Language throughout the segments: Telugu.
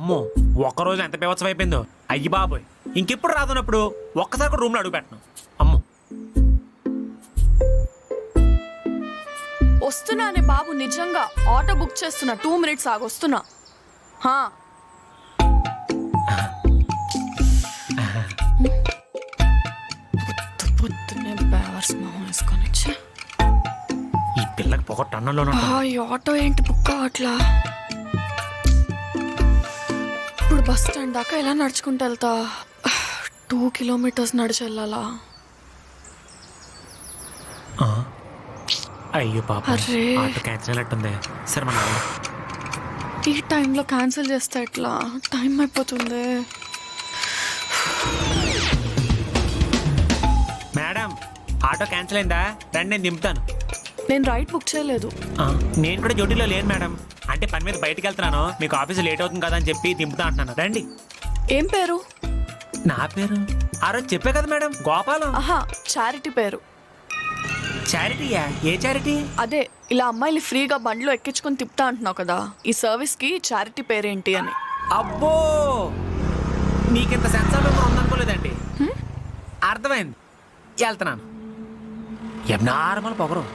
అమ్మో ఒక్కరోజు ఎంత బీభత్సం అయిపోయిందో. అయ్యి బాబోయ్, ఇంకెప్పుడు రాదున్నప్పుడు ఒక్కసారి కూడా రూమ్లో అడుగు పెట్టను. అమ్మో వస్తున్నానే బాబు, నిజంగా ఆటో బుక్ చేస్తున్నా. 2 minutes ఆగి వస్తున్నా. పొద్దున్నే బేవర్స్ మొహం వేసుకొని వచ్చా. ఈ పిల్లకి పొగ టన్నులో ఈ ఆటో ఏంటి బుక్ అట్లా? ఇప్పుడు బస్ స్టాండ్ దాకా ఎలా నడుచుకుంటూ వెళ్తా? 2 kilometers నడిచి వెళ్ళాలా? అయ్యో పాప, అరే. ఆటో క్యాన్సిల్ అయినట్టుంది. సరే మన ఈ టైంలో క్యాన్సిల్ చేస్తే ఎట్లా? టైం అయిపోతుంది. మేడం, ఆటో క్యాన్సిల్ అయిందా? రండి, నేను దింపుతాను. నేను రైడ్ బుక్ చేయలేదు. నేను కూడా డ్యూటీలో లేను మేడం. అంటే పని మీద బయటకు వెళ్తున్నాను, మీకు ఆఫీస్ లేట్ అవుతుంది కదా అని చెప్పి దింపుతా అంటున్నాను. రండి. ఏం పేరు? నా పేరు ఆ రోజు చెప్పే కదా మేడం, గోపాలం. ఆహా, చారిటీ పేరు. చారిటీయా? ఏ చారిటీ? అదే ఇలా అమ్మాయిలు ఫ్రీగా బండ్లో ఎక్కించుకొని తిప్పుతా అంటున్నావు కదా, ఈ సర్వీస్ కి చారిటీ పేరేంటి అని. అబ్బో, నీకింత సెన్స్ ఆఫ్ హ్యూమర్ ఉందనుకోలేదండి. అర్థమైంది, వెళ్తున్నాను. నార్మల్ పొగరు.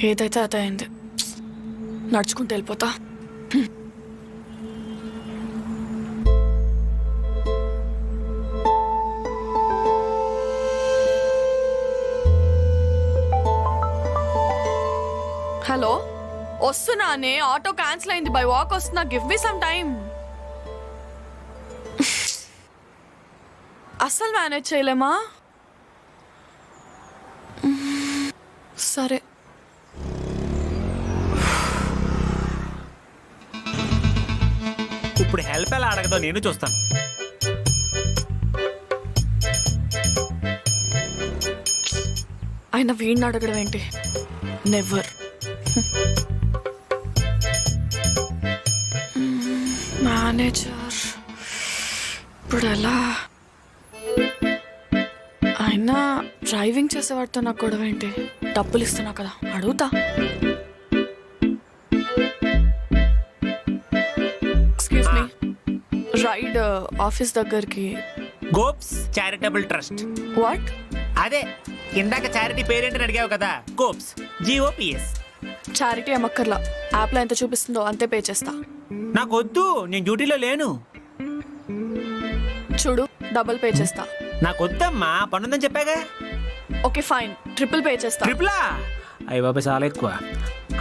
ఏదైతే అదే అయింది, నడుచుకుంటూ వెళ్ళిపోతా. హలో, వస్తున్నానే. ఆటో క్యాన్సిల్ అయింది, బై వాక్ వస్తున్నా. Give me some time. అస్సలు మేనేజ్ చేయలేమా? సరే. ఇప్పుడు హెల్ప్ ఎలా అడగదో నేను చూస్తాను. ఆయన వీడిని అడగడం ఏంటి? నెవర్. మేనేజర్ ఇప్పుడు ఎలా? ఆయన డ్రైవింగ్ చేసేవాడితో నాకు గొడవ ఏంటి? డబ్బులు ఇస్తున్నా కదా, అడుగుతా. ఎక్స్క్యూజ్ మీ, రైడ్ ఆఫీస్ దగ్గరికి. గోప్స్ చారిటబుల్ ట్రస్ట్. వాట్? అదే ఇందాక చారిటీ పేరేంటని అడిగావు కదా, గోప్స్, GOPS. చారిటీ అమ్మక్కర్లా, యాప్లో ఎంత చూపిస్తుందో అంతే పే చేస్తా. నాకు వద్దు, నేను డ్యూటీలో లేను. చూడు, డబుల్ పే చేస్తా. నాకు వద్దమ్మా, పనుందని చెప్పాగా. ఓకే ఫైన్, ట్రిపుల్ పే చేస్తా. ట్రిపులా? అయ్యి బాబా, చాలా ఎక్కువ.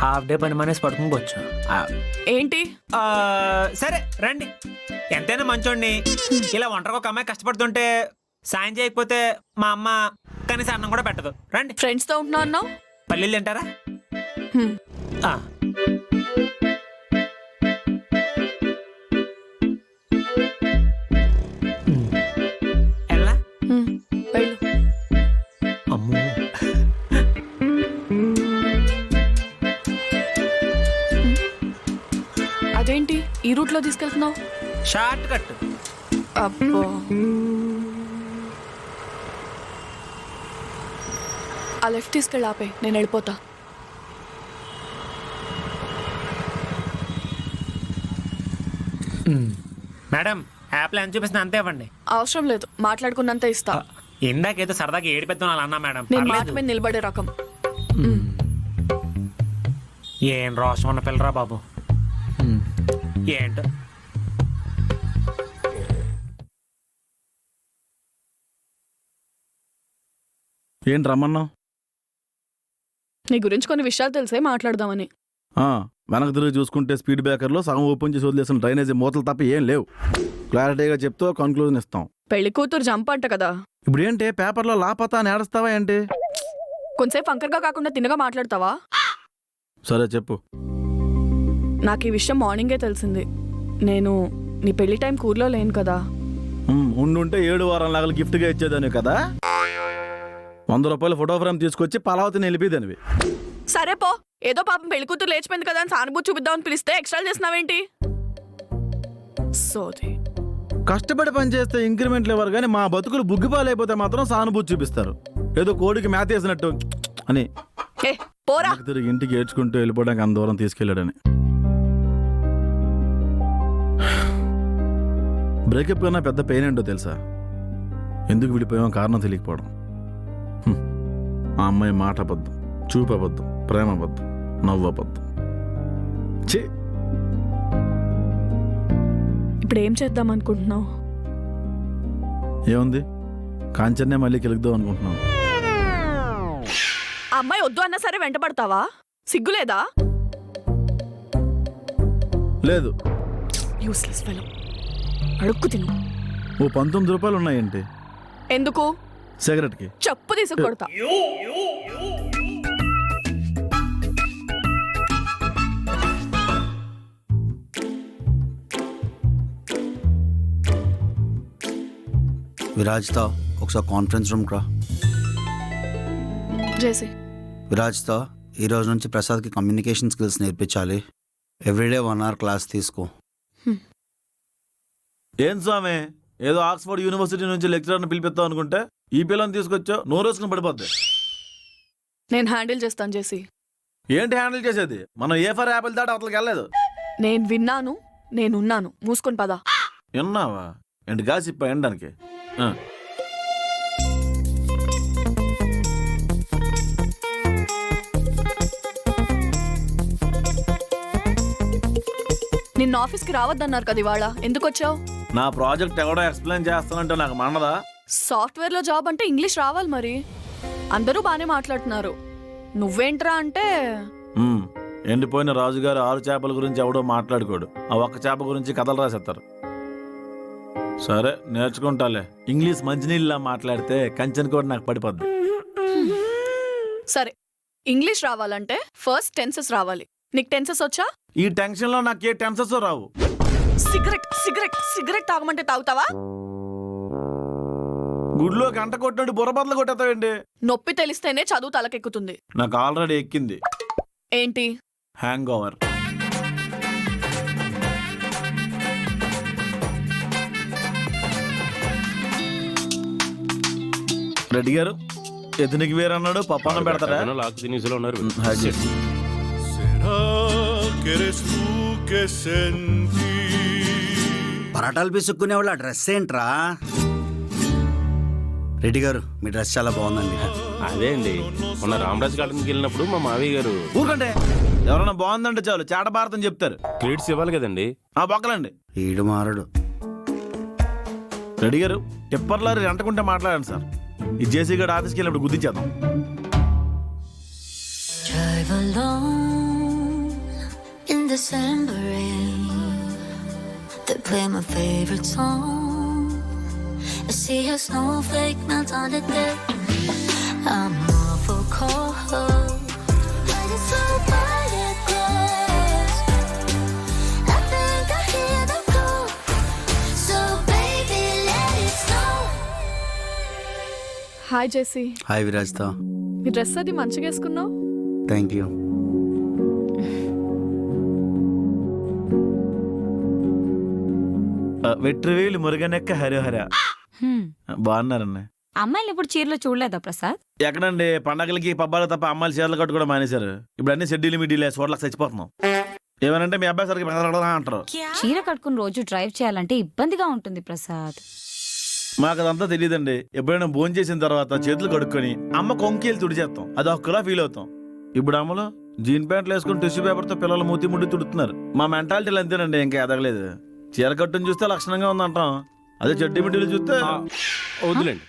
హాఫ్ డే పని మానేసి పడుకోవచ్చు. ఏంటి? సరే రండి. ఎంతైనా మంచోడిని. ఇలా ఒంటరిగా ఒక అమ్మాయి కష్టపడుతుంటే సాయం చేయకపోతే మా అమ్మ కనీసం అన్నం కూడా పెట్టదు. రండి. ఫ్రెండ్స్ తో ఉంటున్నా అన్నావు, పల్లీలు తింటారా? ఎలా? వెళ్ళు. అమ్మో, అదేంటి ఈ రూట్ లో తీసుకెళ్తున్నావు? Short cut. అబ్బో, ఆ లెఫ్ట్ తీసుకెళ్ళి ఆపే, నేను వెళ్ళిపోతా. మేడం, యాప్లో ఎంత చూపిస్తున్నా అంతే ఇవ్వండి. అవసరం లేదు, మాట్లాడుకున్నంత ఇస్తా. ఇందాకేదో సరదాగా ఏడిపెత్తాను అలా అన్నా మేడం. నేను మాట పర్లేదు. మీద నిలబడే రకం. ఏం రోషం ఉన్న పిల్లరా బాబు. ఏంటో. ఏంటి రమ్మన్నావు? నీ గురించి కొన్ని విషయాలు తెలిసే మాట్లాడదామని. వెనక్కి తిరిగి చూసుకుంటే స్పీడ్ బ్రేకర్లో సగం ఓపెన్ చేసి వదిలేసిన డ్రైనేజీ మూతలు తప్ప ఏం లేవు. క్లారిటీగా చెప్తూ కన్క్లూజన్ ఇస్తాం. పెళ్లి కూతురు జంప్ అంట కదా. ఇప్పుడు ఏంటి పేపర్లో లాపతా అని ఏడుస్తావా ఏంటి? కొంతసేపు అంకర్గా కాకుండా తిన్నగా మాట్లాడతావా? సరే చెప్పు. నాకు ఈ విషయం మార్నింగే తెలిసింది. నేను నీ పెళ్లి టైం ఊర్లో లేను కదా. ఉండుంటే 7 వారం నగలు గిఫ్ట్గా ఇచ్చేదాన్ని కదా. 100 రూపాయల ఫోటో ఫ్రేమ్ తీసుకొచ్చి పలావతిని వెళ్ళిపోయేదానివి. సరే పో, ఏదో పాపం పెళ్లి కూతురు లేచిపోయింది కదా అని సానుభూతి చూపిద్దామని పిలిస్తే ఎక్స్ట్రా చేస్తున్నావేంటి? సోది. కష్టపడి పని చేస్తే ఇంక్రిమెంట్లు ఇవ్వరు కానీ మా బతుకులు బుగ్గిపాలైపోతే మాత్రం సానుభూతి చూపిస్తారు. ఏదో కోడికి మేత వేసినట్టు అని. పోరా. వెనక్కి తిరిగి ఇంటికి ఏడ్చుకుంటూ వెళ్ళిపోవడానికి అంత దూరం తీసుకెళ్ళాడని. బ్రేకప్ కన్నా పెద్ద పెయిన్ ఏంటో తెలుసా? ఎందుకు విడిపోయామో కారణం తెలియకపోవడం. ఆ అమ్మాయి మాట అబద్ధం, చూపు అబద్ధం, ప్రేమ అబద్ధం, నవ్వు అబద్ధం. ఛీ, ఇప్పుడు ఏం చేద్దాం అనుకుంటున్నావు? ఏముంది, కాంచన్నే మళ్ళీ కెలుగుదాం అనుకుంటున్నాను. ఆ అమ్మాయి వద్దు అన్నా సరే వెంటబడతావా? సిగ్గులేదా? లేదు, యూస్లెస్ ఫెలో. అడుక్కు తిను. ఓ 19 రూపాయలు ఉన్నాయేంటి ఎందుకు? సిగరెట్కి. చెప్పు తీసుకు కొడతా. విరాజ్తో ఒకసారి కాన్ఫరెన్స్ రూమ్కి రా. జేసీ, విరాజ్తో ఈ రోజు నుంచి ప్రసాద్కి కమ్యూనికేషన్ స్కిల్స్ నేర్పించాలి. ఎవ్రీడే 1 hour క్లాస్ తీసుకో. ఏం స్వామి, ఏదో ఆక్స్ఫర్డ్ యూనివర్సిటీ నుంచి లెక్చరర్ని పిలిపిస్తాం అనుకుంటే ఈ పిల్లని తీసుకొచ్చా నోరు వేసుకుని పడిపోద్ది. నేను హ్యాండిల్ చేస్తాను జేసీ. ఏంటి హ్యాండిల్ చేసేది? మనం ఏ ఫర్ యాపిల్ దాటి అతలకి వెళ్ళలేదు. నేను విన్నాను, నేనున్నాను. మూసుకొని పదా. విన్నావా ఏంటి? గాసిప్ప ఎండడానికి. నిన్న ఆఫీస్కి రావద్దన్నారు కదా ఇవాళ, ఎందుకు వచ్చావు? నా ప్రాజెక్ట్ ఎవడో ఎక్స్ప్లెయిన్ చేస్తానంటే నాకు మండదా? సాఫ్ట్వేర్ లో జాబ్ అంటే ఇంగ్లీష్ రావాలి మరి. అందరూ బానే మాట్లాడుతున్నారు, నువ్వేంట్రా అంటే ఎండిపోయిన రాజుగారు 6 చేపల గురించి ఎవడో మాట్లాడుకోడు. ఆ ఒక్క చేప గురించి కథలు రాసేస్తారు. సరే నేర్చుకుంటాలే. ఇంగ్లీష్ మంచినీళ్ళ మాట్లాడితే కంచెన్ కూడా నాకు పడిపోద్ది. సరే, ఇంగ్లీష్ రావాలంటే ఫస్ట్ టెన్సెస్ రావాలి. నీకు టెన్సెస్ వచ్చా? ఈ టెన్షన్ లో నాకు ఏ టెన్సెస్ రావు. సిగరెట్ సిగరెట్ సిగరెట్ తాగమంటే తాగుతావా? గుడిలో గంట కొట్టినట్టు బుర్రబద్దలు కొట్టేస్తావేంటి? నొప్పి తెలిస్తేనే చదువు తలకెక్కుతుంది. నాకు ఆల్రెడీ ఎక్కింది. ఏంటి? Hang over. రెడ్డి గారు ఎదునికి వేరన్నాడు, పప్పాన పెడతారా? లాక్ తినేసిలో ఉన్నారు. పరాటాలు పిసుక్కునే వాళ్ళు ఆ డ్రెస్ ఏంట్రా? రెడ్డి గారు మీ డ్రెస్ చాలా బాగుందండి. అదే అండి, మొన్న రామరాజ్ గార్డెన్కి వెళ్ళినప్పుడు మా మావయ్య గారు. ఊరుకంటే ఎవరన్నా బాగుందంటే చాలు చాట భారతం చెప్తారు. క్రెడిట్స్ ఇవ్వాలి కదండి. ఆ బొక్కలండి. ఈడు మారడు. రెడ్డి గారు టిప్పర్లారీ అంటకుంటే మాట్లాడండి సార్. ఈ జేసీ గడ్ ఆఫీస్కి వెళ్ళినప్పుడు గుద్దించేద్దాం. Drive alone in December rain. They play my favorite song. I see a snowflake melt on the deck. I'm awful cold, but it's so bright it glows. I think I hear them call, so baby let it snow. Hi JC. Hi విరాజ్తో. మీ డ్రెస్ అది మంచిగా వేసుకున్నావు. Thank you. వెట్రివేలు మురుగనెక్క హరిహర. బాగున్నారన్న. అమ్మాయిలు ఇప్పుడు చీరలో చూడలేదా ప్రసాద్? ఎక్కడండి, పండగలకి పబ్బాలు తప్ప అమ్మాయిలు చీరలు కట్టుకోవడం మానేశారు. ఇప్పుడు అన్ని షెడ్యూల్ మిడ్యూలే, చోట్లకు చచ్చిపోతున్నాం. ఏమనంటే మీ అబ్బాయి సరికి అంటారు. చీర కట్టుకుని రోజు డ్రైవ్ చేయాలంటే ఇబ్బందిగా ఉంటుంది ప్రసాద్. మాకు అదంతా తెలియదండి. ఎప్పుడైనా భోజనం చేసిన తర్వాత చేతులు కడుక్కొని అమ్మ కొంకిలు తుడిచేస్తాం. అది ఒక్కలా ఫీల్ అవుతాం. ఇప్పుడు అమ్మలో జీన్ ప్యాంట్లు వేసుకుని టిష్యూ పేపర్తో పిల్లలు మూతి ముడి తుడుతున్నారు. మా మెంటాలిటీలు అంతేనండి, ఇంకా ఎదగలేదు. చీర కట్టుని చూస్తే లక్షణంగా ఉందంటాం, అదే చెడ్డీ మిడ్డీలు చూస్తే వద్దులేండి.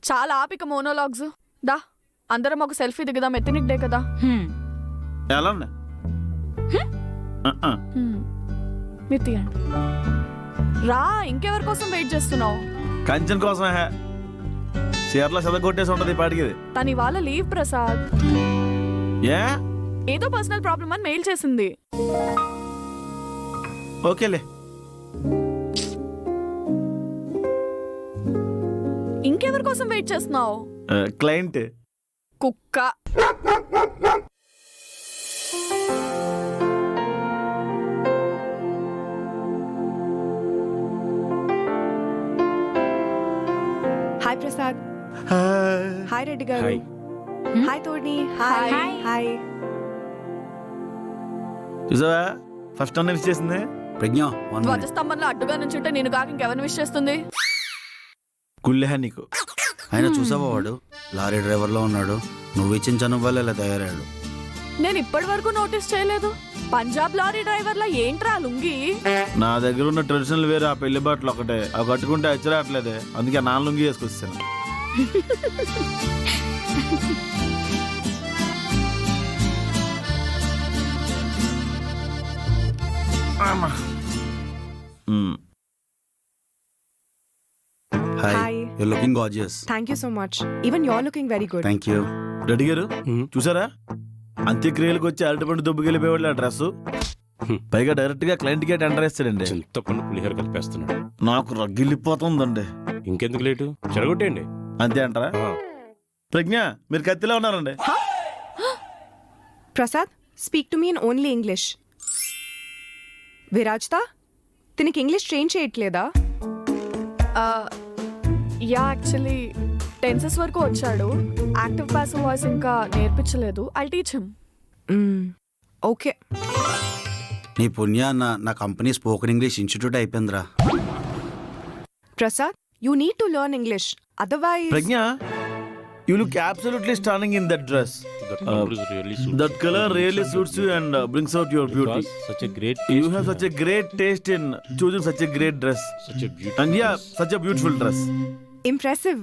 చాలా ఆపిక మోనోలాగ్స్. దా అందరం ఒక సెల్ఫీ దిగుదాం, ఎత్నిక్ డే కదా. ఎలా మీరు తీయండి. రా, ఇంకెవరి కోసం వెయిట్ చేస్తున్నావు? కంచెన్ కోసమే. చీరలో సెద కొట్టేసి ఉంటది పాటికి. తను ఇవాళ లీవ్ ప్రసాద్. ఏ ఏదో పర్సనల్ ప్రాబ్లమ్ అని మెయిల్ చేసింది. ఓకేలే. ఇంకెవరి కోసం వెయిట్ చేస్తున్నావు? క్లయింట్. కుక్క. హాయ్ ప్రసాద్. హాయ్ రెడ్డి గారు. హాయ్. హాయ్ తోని హాయ్ హాయ్. హాయ్ చూసావా ఫస్ట్ టైం విష్ చేసింది. ప్రజ్ఞ 1 minute. ధ్వజస్తంభంలో అడ్డుగా నుంచుంటే నేను కాక ఇంకెవరిని విష్ చేస్తుంది? కుళ్ళే నీకు. ఆయన చూసావా వాడు లారీ డ్రైవర్లో ఉన్నాడు. నువ్వు ఇచ్చిన చనువు వల్ల ఇలా తయారయ్యాడు. నేను ఇప్పటి వరకు నోటీస్ చేయలేదు. పంజాబ్ లారీ డ్రైవర్లా ఏంట్రా లుంగి? నా దగ్గర ఉన్న ట్రెడిషనల్ వేరే ఆ పెళ్లి బట్టలు ఒకటే, అవి కట్టుకుంటే అచ్చరాట్లేదే, అందుకే నాన్న లుంగి వేసుకొచ్చాను. Hi hi you looking gorgeous. Thank you so much. Even you are looking very good. Thank you. Reddy garu హ్మ్. చూసారా అంత్యక్రియలకు వచ్చి అరటిపండు దుబ్బుకెళ్ళిపోయేవాళ్ళు ఆ డ్రెస్, పైగా డైరెక్ట్ గా క్లయింట్ కి టెండర్ వేస్తాడండి. చింతపండు పులిహోర కలిపేస్తున్నాడు. నాకు రగ్గిల్లిపోతుందండి. ఇంకెందుకు లేటు, చెడగొట్టేయండి. అంతే అంటారా? ఆ. ప్రజ్ఞ మీరు కత్తిలో ఉన్నారండి. Prasad speak to me in only English. విరాజ్తా తినకి ఇంగ్లీష్ ట్రైన్ చేయట్లేదా? యా యాక్చువల్లీ టెన్సెస్ వరకు వచ్చాడు. యాక్టివ్ ప్యాసివ్ వాయిస్ ఇంకా నేర్పించలేదు. I teach him. ఓకే. నీ పుణ్యాన్న నా కంపెనీ స్పోకెన్ ఇంగ్లీష్ ఇన్స్టిట్యూట్ అయిపోయిందిరా. Prasad you need to learn English, otherwise. Pragna you look absolutely stunning in that dress. That color really suits you and brings out your beauty. Such a great You have such a great taste in choosing such a great dress. such a beautiful. And yeah, such a beautiful dress. Impressive.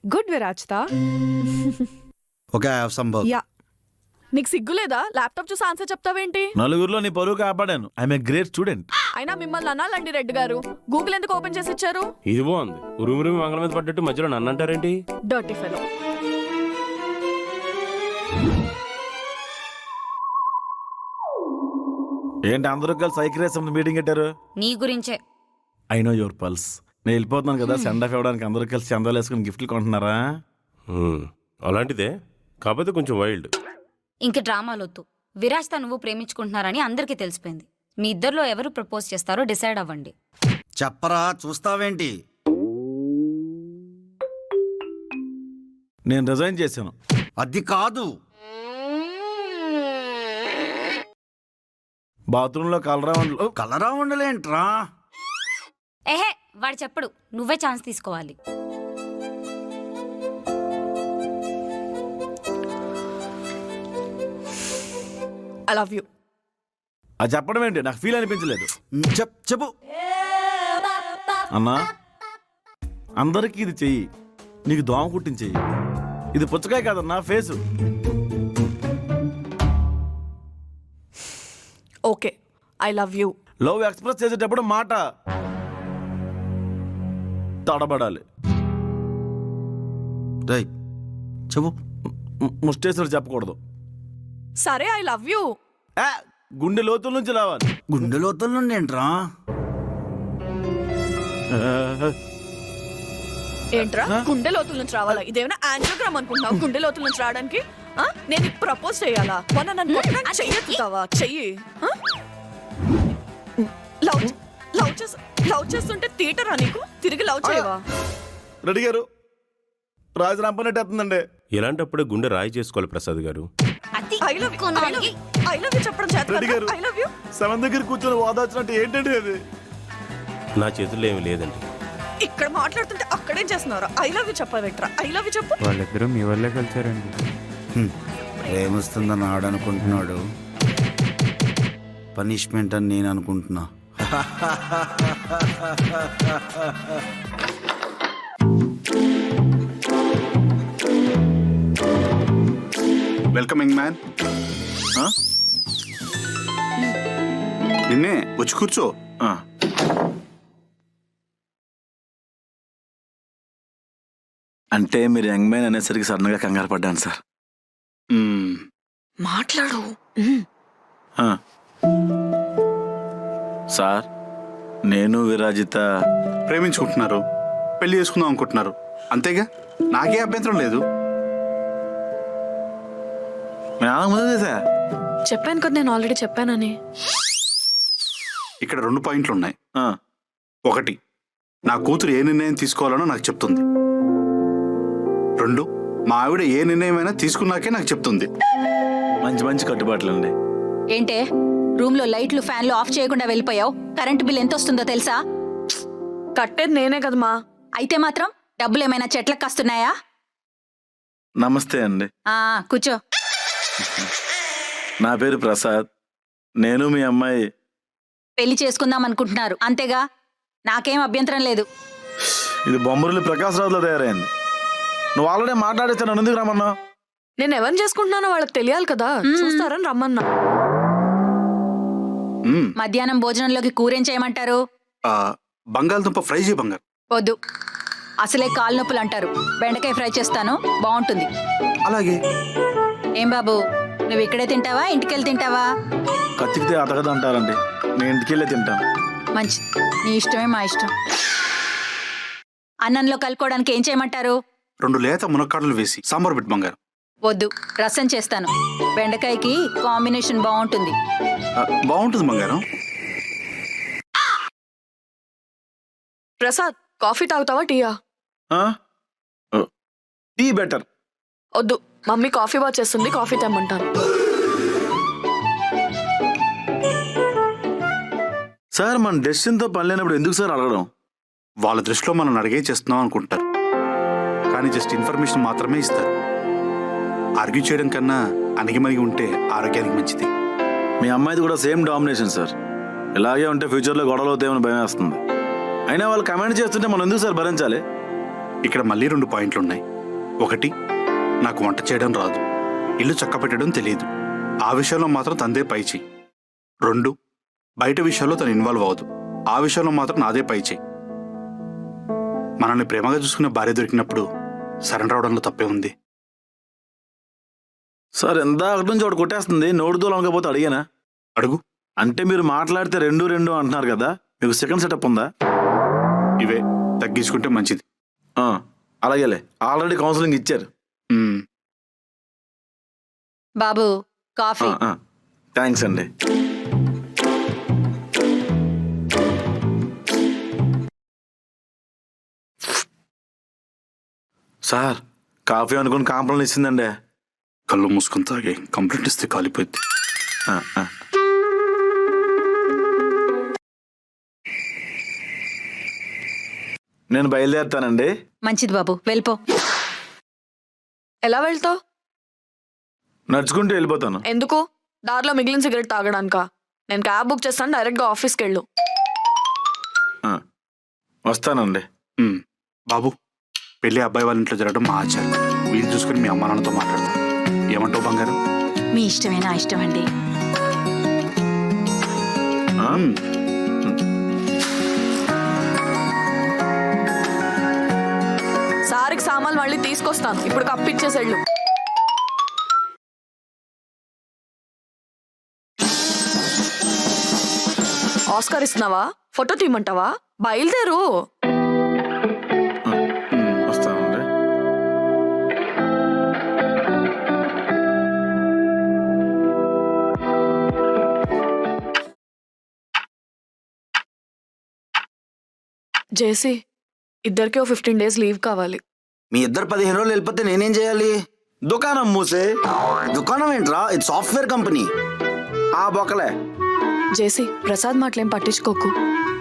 Good విరాజ్తా. Okay I have some work. Yeah. నీకు సిగ్గులేదా? ల్యాప్టాప్ చూసి ఆన్సర్ చెప్తావేంటి? నలుగురిలో నీ పరువు కాపాడాను. I'm a great student. అయినా మిమ్మల్ని అనాలండి రెడ్డి గారు. గూగుల్ ఎందుకు ఓపెన్ చేసి ఇచ్చారు? ఇది బాగుంది. ఉరుము ఉరుము మంగళ మీద పడ్డట్టు మధ్యలో నన్ను అంటారేంటి? Dirty fellow. ఏంటి అందరూ కలిసి సైక్రేస్ మీటింగ్ పెట్టారు? నీ గురించే. I know your pulse. నేను వెళ్ళిపోతున్నాను కదా, సెండ్ ఆఫ్ ఇవ్వడానికి అందరూ కలిసి చందాలు వేసుకుని గిఫ్ట్లు కొంటున్నారా? అలాంటిదే, కాకపోతే కొంచెం వైల్డ్. ఇంక డ్రామాలొద్దు. విరాజ్తో నువ్వు ప్రేమించుకుంటున్నారని అందరికీ తెలిసిపోయింది. మీ ఇద్దరిలో ఎవరు ప్రపోజ్ చేస్తారో డిసైడ్ అవ్వండి. చెప్పరా చూస్తావేంటి? నేను రిజైన్ చేశాను. అది కాదు. బాత్రూంలో కలరా కలరా ఉండలేంట్రా. ఏహే వాడు చెప్పడు, నువ్వే ఛాన్స్ తీసుకోవాలి. I love you. అది చెప్పడం ఏంటి? నాకు ఫీల్ అనిపించలేదు. చెప్పు. అన్నా అందరికీ ఇది చెయ్యి, నీకు దోమ కుట్టించెయ్యి. ఇది పుచ్చకాయ కాదన్నా, face. Okay I love you. Love express చేసేటప్పుడు మాట తడబడాలి. రైట్ చెప్పు. ముస్టేశ్వరు చెప్పకూడదు. సరే ఐ లవ్ యూ. గుండె లోతుల నుంచి రావాలి. గుండె లోతుల నుండి ఏంట్రా? ఏంట్రా గుండె లోతుల నుంచి రావాలా? ఇదేమైనా యాంజియోగ్రామ్ అనుకుంటున్నావు? గుండె లోతుల నుంచి రావడానికి నేను ప్రపోజ్ చేయాలా? మొన్న నన్ను చెయ్యెత్తుతావా? చెయ్యి. లవ్ చేస్తుంటే తీటరా నీకు? తిరిగి లవ్ చేయవా? రెడ్డి గారు రాజు రంపనట్టు వస్తుందండి. ఇలాంటప్పుడే గుండె రాయి చేసుకోవాలి ప్రసాద్ గారు. ఐ లవ్ యూ చెప్పడం రెడ్డి గారు చేత ఐ లవ్ యూ. సెవెన్ దగ్గర కూర్చొని వాదాచినట్టు ఏంటండి అది? నా చేతుల్లో ఏమీ లేదండి. ఇక్కడ మాట్లాడుతుంటే అక్కడేం చేస్తున్నారు? ఐ లవ్ యూ చెప్పవేట్రా? ఐ లవ్ యూ చెప్పు. వాళ్ళిద్దరూ మీ వల్లే కలిసారండి. ప్రేమిస్తుందని ఆడనుకుంటున్నాడు, పనిష్మెంట్ అని నేను అనుకుంటున్నా. Welcoming man. నిన్నే వచ్చి కూర్చో. అంటే మీరు యంగ్ మ్యాన్ అనేసరికి సడన్ గా కంగారు పడ్డాను సార్. మాట్లాడు. సార్ నేను విరాజిత ప్రేమించుకుంటున్నారు, పెళ్లి చేసుకుందాం అనుకుంటున్నారు, అంతేగా? నాకే అభ్యంతరం లేదు. చెప్పాను కదా నేను ఆల్రెడీ చెప్పానని. ఇక్కడ 2 పాయింట్లు ఉన్నాయి. ఒకటి, నా కూతురు ఏ నిర్ణయం తీసుకోవాలనో నాకు చెప్తుంది. 2, మా ఆవిడ ఏ నిర్ణయమైనా తీసుకున్నాకే నాకు చెప్తుంది. మంచి మంచి కట్టుబాట్లు అండి. ఏంటే రూమ్ లో లైట్లు ఫ్యాన్లు ఆఫ్ చేయకుండా వెళ్ళిపోయావు? కరెంట్ బిల్ ఎంత వస్తుందో తెలుసా? కట్టేది నేనే కదమ్మా. అయితే మాత్రం డబ్బులు ఏమైనా చెట్లకు కాస్తున్నాయా? నమస్తే అండి. కూర్చో. నా పేరు ప్రసాద్. నేను మీ అమ్మాయి పెళ్లి చేసుకుందాం అనుకుంటున్నారు అంతేగా? నాకేం అభ్యంతరం లేదు. ఇది బొమ్మరులు ప్రకాశ్ రాజులో తయారైంది. నువ్వు ఆల్రెడీ మాట్లాడేస్తే నన్ను ఎందుకు రమ్మన్నా? నేను ఎవరిని చేసుకుంటున్నానో వాళ్ళకి తెలియాలి కదా, చూస్తారని రమ్మన్నా. మధ్యాహ్నం భోజనంలోకి కూరేం చేయమంటారు? బంగాళదుంప ఫ్రై చేయి బంగారు. వద్దు, అసలే కాలు నొప్పులు అంటారు. బెండకాయ ఫ్రై చేస్తాను, బాగుంటుంది. అలాగే. ఏం బాబు, నువ్వు ఇక్కడే తింటావా ఇంటికెళ్ళి తింటావా? కత్తికితే అతకదు అంటారండి. నేను ఇంటికి వెళ్ళే తింటాను. మంచి, నీ ఇష్టమే మా ఇష్టం. అన్నంలో కలుపుకోవడానికి ఏం చేయమంటారు? 2 లేత మునక్కాడలు వేసి సాంబార్ పెట్టు బంగారు. వద్దు, రసం చేస్తాను. బెండకాయకి కాంబినేషన్ బాగుంటుంది. బాగుంటుంది బంగారం. ప్రసాద్, కాఫీ తాగుతావా టీయా? Tea better. వద్దు, మమ్మీ కాఫీ బాగా చేస్తుంది, కాఫీ తెమ్మంటాను. సార్ మన డెసిషన్తో పని లేనప్పుడు ఎందుకు సార్ అడగడం? వాళ్ళ దృష్టిలో మనం అడిగే చేస్తున్నాం అనుకుంటారు, కానీ జస్ట్ ఇన్ఫర్మేషన్ మాత్రమే ఇస్తారు. ఆర్గ్యూ చేయడం కన్నా అణిగిమణిగి ఉంటే ఆరోగ్యానికి మంచిది. మీ అమ్మాయిది కూడా సేమ్ డామినేషన్ సార్. ఇలాగే ఉంటే ఫ్యూచర్లో గొడవలు అవుతాయని భయం వేస్తుంది. అయినా వాళ్ళు కమెంట్ చేస్తుంటే మనం ఎందుకు సార్ భరించాలి? ఇక్కడ మళ్ళీ 2 పాయింట్లు ఉన్నాయి. 1, నాకు వంట చేయడం రాదు, ఇల్లు చక్క పెట్టడం తెలియదు. ఆ విషయంలో మాత్రం తందే పైచేయి. 2, బయట విషయాల్లో తను ఇన్వాల్వ్ అవ్వదు, ఆ విషయంలో మాత్రం నాదే పైచేయి. మనల్ని ప్రేమగా చూసుకునే భార్య దొరికినప్పుడు సరెండర్ అవడంలో తప్పే ఉంది. సార్ ఎంత అక్కడి నుంచి ఒకటి కొట్టేస్తుంది, నోటు దూలంకపోతే అడిగానా? అడుగు. అంటే మీరు మాట్లాడితే 2 అంటున్నారు కదా, మీకు సెకండ్ సెటప్ ఉందా? ఇవే తగ్గించుకుంటే మంచిది. అలాగేలే, ఆల్రెడీ కౌన్సిలింగ్ ఇచ్చారు. బాబు, కాఫీ. థ్యాంక్స్ అండి. సార్, కాఫీ అనుకుని కాంప్లైంట్ ఇచ్చిందండి. కళ్ళు మూసుకొని తాగే కంప్లైంట్ ఇస్తే కాలిపోయింది. నేను బయలుదేరుతానండి. మంచిది బాబు, వెళ్ళిపో. ఎలా వెళ్తావు? నడుచుకుంటూ వెళ్ళిపోతాను. ఎందుకు? దారిలో మిగిలిన సిగరెట్ తాగడానికా? నేను క్యాబ్ బుక్ చేస్తాను, డైరెక్ట్గా ఆఫీస్కి వెళ్ళు. వస్తానండి. బాబు, పెళ్లి అబ్బాయి వాళ్ళ ఇంట్లో జరగడం మా ఆచారం. వీలు చూసుకుని మీ అమ్మా నాన్నతో మాట్లాడతాం. ఏమంటావు బంగారం? మీ ఇష్టమే నా ఇష్టం అండి. సారికి సామాన్లు మళ్ళీ తీసుకొస్తాను, ఇప్పుడు కప్పిచ్చేసేళ్ళు. ఆస్కార్ ఇస్తున్నావా? ఫోటో తీయమంటావా? బయలుదేరు. వస్తానండి. జేసీ, ఇద్దరికి 15 days లీవ్ కావాలి. మీ ఇద్దరు 15 రోజులు వెళ్ళిపోతే నేనేం చేయాలి? దుకాణం మూసే. దుకాణం ఏంట్రా? ఇది సాఫ్ట్వేర్ కంపెనీ. ఆ బొక్కలే. జేసీ, ప్రసాద్ మాటలేం పట్టించుకోకు.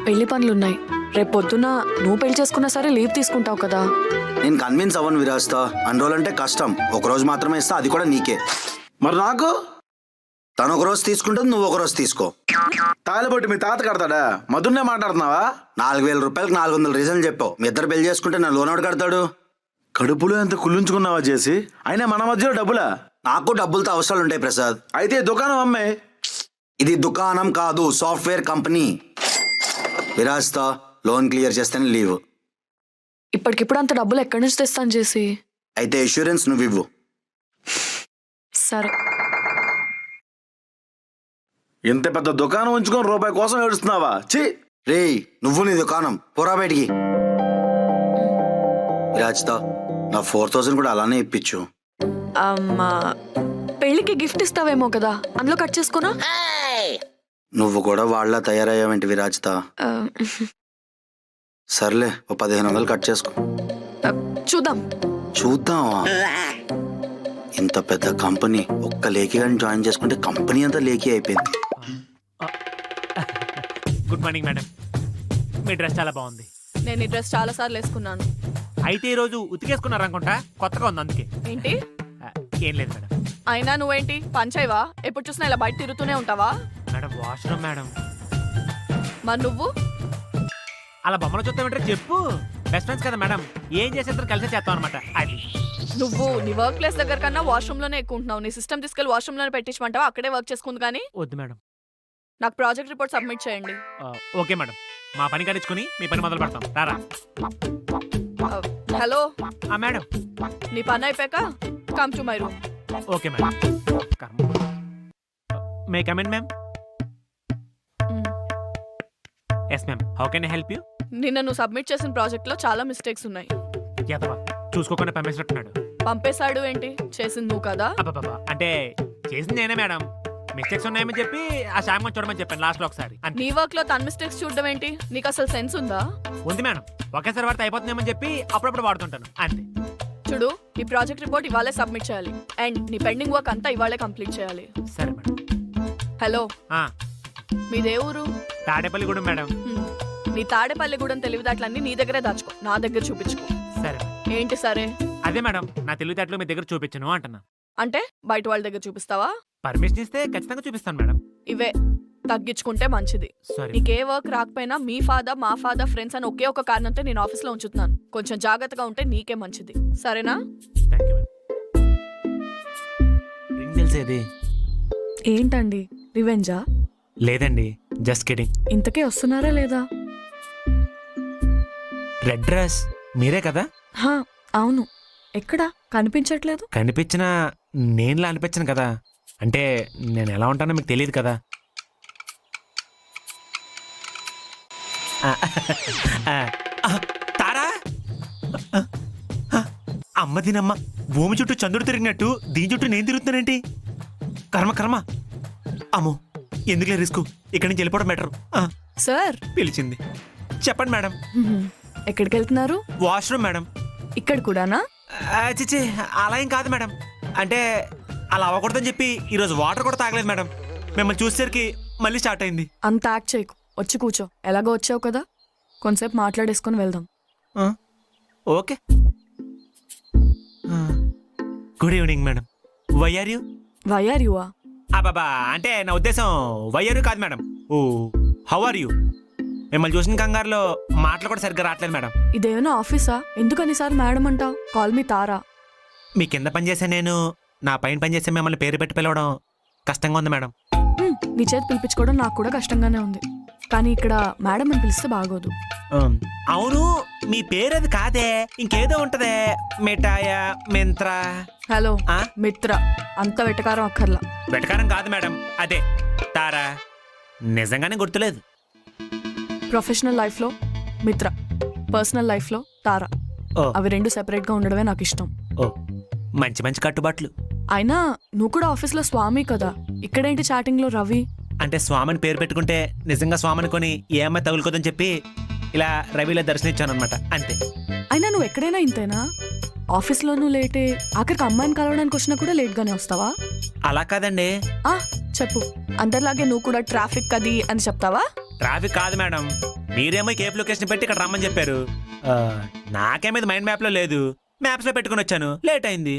పెళ్లి పనులున్నాయి. రేపు పొద్దున నువ్వు పెళ్లి చేసుకున్నా సరే లీవ్ తీసుకుంటావు కదా. నేను కన్విన్స్ అవ్వను విరాజ్తో. అన్ని రోజులంటే కష్టం. 1 రోజు మాత్రమే ఇస్తా, అది కూడా నీకే. మరి నాకు? తను 1 రోజు తీసుకుంటుంది, నువ్వు 1 రోజు తీసుకో. తాలిబొట్టి మీ తాత కడతాడా? మధున్నే మాట్లాడుతున్నావా? 4,000 రూపాయలకు 400 రీజన్లు చెప్పావు. మీ ఇద్దరు పెళ్లి చేసుకుంటే నా లోన్ ఎవడు కడతాడు? కడుపులో ఎంత కుళ్ళుంచుకున్నావా చేసి? అయినా మన మధ్యలో డబ్బులా? నాకు డబ్బులతో అవసరాలు ఉంటాయి ప్రసాద్. అయితే దుకాణం అమ్మే. ఇది దుకాణం కాదు, సాఫ్ట్వేర్ కంపెనీ. విరాజ్తో లోన్ క్లియర్ చేస్తేనే లీవ్. ఇప్పటికిప్పుడు అంత డబ్బులు ఎక్కడి నుంచి తెస్తాను జేసీ? అయితే ఇన్సూరెన్స్ నువ్వు ఇవ్వు. సరే. ఇంత పెద్ద దుకాణం ఉంచుకొని రూపాయి కోసం ఏడుస్తున్నావా? ఛీ! రేయ్, నువ్వు నీ దుకాణం పోరా బయటికి. విరాజ్తో నా 4,000 కూడా అలానే ఇప్పించు. అమ్మా, పెళ్లికి గిఫ్ట్ ఇస్తావేమో కదా, అందులో కట్ చేసుకున్నా. నువ్వు కూడా వాళ్ళ తయారయ్యావేంటి విరాజ్తో? సర్లే, ఓ 1,500 కట్ చేసుకో. చూద్దాం. చూద్దామా? ఇంత పెద్ద కంపెనీ ఒక్క లేఖి గారిని జాయిన్ చేసుకుంటే కంపెనీ అంతా లేఖి అయిపోయింది. గుడ్ మార్నింగ్ మేడం, మీ డ్రెస్ చాలా బాగుంది. నేను ఈ డ్రెస్ చాలా సార్లు వేసుకున్నాను. అయితే ఈ రోజు ఉతికేసుకున్నారు అనుకుంటా, కొత్తగా ఉంది అందుకే. ఏంటి? ఏం లేదు మేడం. అయినా నువ్వేంటి పంచాయివా? ఎప్పుడు చూసినా ఇలా బయట తిరుగుతూనే ఉంటావా? Madam washroom madam. మరి నువ్వు అలా బొమ్మలు చూస్తామంటే చెప్పు. బెస్ట్ ఫ్రెండ్స్ కదా మేడం, ఏం చేసేద్దరు కలిసి చేస్తాం అనమాట. అది నువ్వు నీ వర్క్ ప్లేస్ దగ్గర కన్నా వాష్రూమ్ లోనే ఎక్కువ ఉంటున్నావు. నీ సిస్టమ్ తీసుకెళ్లి వాష్రూమ్ లోనే పెట్టించమంటావా? అక్కడే వర్క్ చేసుకుంది. కానీ వద్దు మేడం. నాకు ప్రాజెక్ట్ రిపోర్ట్ సబ్మిట్ చేయండి. ఓకే మేడం, మా పని కనిచ్చుకుని మీ పని మొదలు పెడతాం. రారా. Hello madam. నీ పని అయిపోయాక come to my room. Okay madam. May come in ma'am. Yes ma'am, how can I help you? నిన్న నువ్వు సబ్మిట్ చేసిన ప్రాజెక్ట్ లో చాలా మిస్టేక్స్ ఉన్నాయి. ఎదవా, చూసుకోకుండా పంపేసినట్టున్నాడు. పంపేశాడు ఏంటి? చేసింది నువ్వు కదా. అబ్బా, అంటే చేసింది నేనే మేడం. మిస్టేక్స్ ఉన్నాయని చెప్పి ఆ శామ్ చూడమని చెప్పాను లాస్ట్ లో ఒకసారి. నీ వర్క్ లో తన మిస్టేక్స్ చూడడం ఏంటి? నీకు అసలు సెన్స్ ఉందా? ఉంది మేడం, ఒకేసారి వాడితే అయిపోతుందేమని చెప్పి అప్పుడప్పుడు వాడుతుంటాను అంతే. చూడు, ఈ ప్రాజెక్ట్ రిపోర్ట్ ఇవాళే సబ్మిట్ చేయాలి అండ్ నీ పెండింగ్ వర్క్ అంతా ఇవాళే కంప్లీట్ చేయాలి. సరే మేడం. హలో, మీదే ఊరు? తాడేపల్లిగూడెం మేడం. నీ తాడేపల్లిగూడెం తెలివితేటలన్నీ నీ దగ్గరే దాచుకో, నా దగ్గర చూపించుకో. సరే. ఏంటి సరే? అదే మేడం, నా తెలివితేటలు మీ దగ్గర చూపించను అంటున్నా. అంటే బయట వాళ్ళ దగ్గర చూపిస్తావా? పర్మిషన్ ఇస్తే ఖచ్చితంగా చూపిస్తాను మేడం. ఇవే తగ్గించుకుంటే మంచిది. సారీ. నీకే వర్క్ రాకపోయినా మీ ఫాదర్ మా ఫాదర్ ఫ్రెండ్స్ అని ఒకే ఒక కారణంతో నేను ఆఫీస్ లో ఉంచుతున్నాను. కొంచెం జాగ్రత్తగా ఉంటే నీకే మంచిది. సరేనా? Thank you madam. తెలిసేది ఏంటండి, రివెంజా? లేదండి, జస్ట్ కిడింగ్. ఇంతకే వస్తున్నారా లేదా? రెడ్ డ్రెస్ మీరే కదా? అవును. ఎక్కడా కనిపించట్లేదు? కనిపించినా నేనులా అనిపించను కదా. అంటే నేను ఎలా ఉంటానో మీకు తెలియదు కదా. తారా, అమ్మ దీనమ్మ, భూమి చుట్టూ చంద్రుడు తిరిగినట్టు దీని చుట్టూ నేను తిరుగుతున్నానేంటి? కర్మ కర్మ. అమ్మో, ఎందుకులే రిస్క్, ఇక్కడి నుంచి వెళ్ళిపోవడం బెటర్. సార్ పిలిచింది. చెప్పండి మేడం. ఎక్కడికి వెళ్తున్నారు? Washroom madam. ఇక్కడ కూడానా? చిచి, అలా ఏం కాదు మేడం. అంటే అలా అవ్వకూడదని చెప్పి ఈరోజు వాటర్ కూడా తాగలేదు మేడం. మిమ్మల్ని చూసేసరికి మళ్ళీ స్టార్ట్ అయింది. అంత యాక్ట్ చేయకు, వచ్చి కూర్చో. ఎలాగో వచ్చావు కదా, కొంతసేపు మాట్లాడేసుకొని వెళ్దాం. Okay. Good evening madam. Why are you? Why are యువా? బాబా, అంటే నా ఉద్దేశం వై ఆర్ యూ కాదు madam. Oh, how are you? మిమ్మల్ని చూసిన కంగారులో మాటలు కూడా సరిగ్గా రావట్లేదు మేడం. ఇదేమైనా ఆఫీసా? ఎందుకని సార్ మేడం అంటావు? కాల్ మీ తారా. మీ కింద పనిచేసే నేను నా పైన పనిచేసే మిమ్మల్ని పేరు పెట్టి పిలవడం కష్టంగా ఉంది మేడం. నీ చేతి పిలిపించుకోవడం నాకు కూడా కష్టంగానే ఉంది, కానీ ఇక్కడ మేడం అని పిలిస్తే బాగోదు. అవును, మీ పేరు అది కాదే, ఇంకేదో ఉంటదే. మిఠాయ, మెంత్ర. హలో, మిత్ర. అంత వెటకారం అక్కర్లా. వెటకారం కాదు మేడం, అదే తారా. నిజంగానే గుర్తులేదు. ప్రొఫెషనల్ లైఫ్ లో మిత్ర, పర్సనల్ లైఫ్ లో తారా. అవి రెండు సెపరేట్ గా ఉండడమే నాకు ఇష్టం. ఓ, మంచి మంచి కట్టుబాట్లు. అయినా నువ్వు కూడా ఆఫీస్ లో స్వామి కదా, ఇక్కడేంటి చాటింగ్ లో రవి? అంటే స్వామిని పేరు పెట్టుకుంటే నిజంగా స్వామిని కొని ఏ అమ్మాయి తగులుకోదని చెప్పి ఇలా రవిలో దర్శనిచ్చాను అనమాట, అంతే. అయినా నువ్వు ఎక్కడైనా ఇంతేనా? ఆఫీస్ లోనూ లేటే, ఆఖరికి అమ్మాయిని కలవడానికి వచ్చినా కూడా లేట్ గానే వస్తావా? అలా కాదండి. చెప్పు. అందరిలాగే నువ్వు కూడా ట్రాఫిక్ అది అని చెప్తావా? ట్రాఫిక్ కాదు మేడం, మీరేమో కేప్ లొకేషన్ పెట్టి ఇక్కడ రమ్మని చెప్పారు. నాకేమీ మైండ్ మ్యాప్ లో లేదు, మ్యాప్స్ లో పెట్టుకుని వచ్చాను, లేట్ అయింది.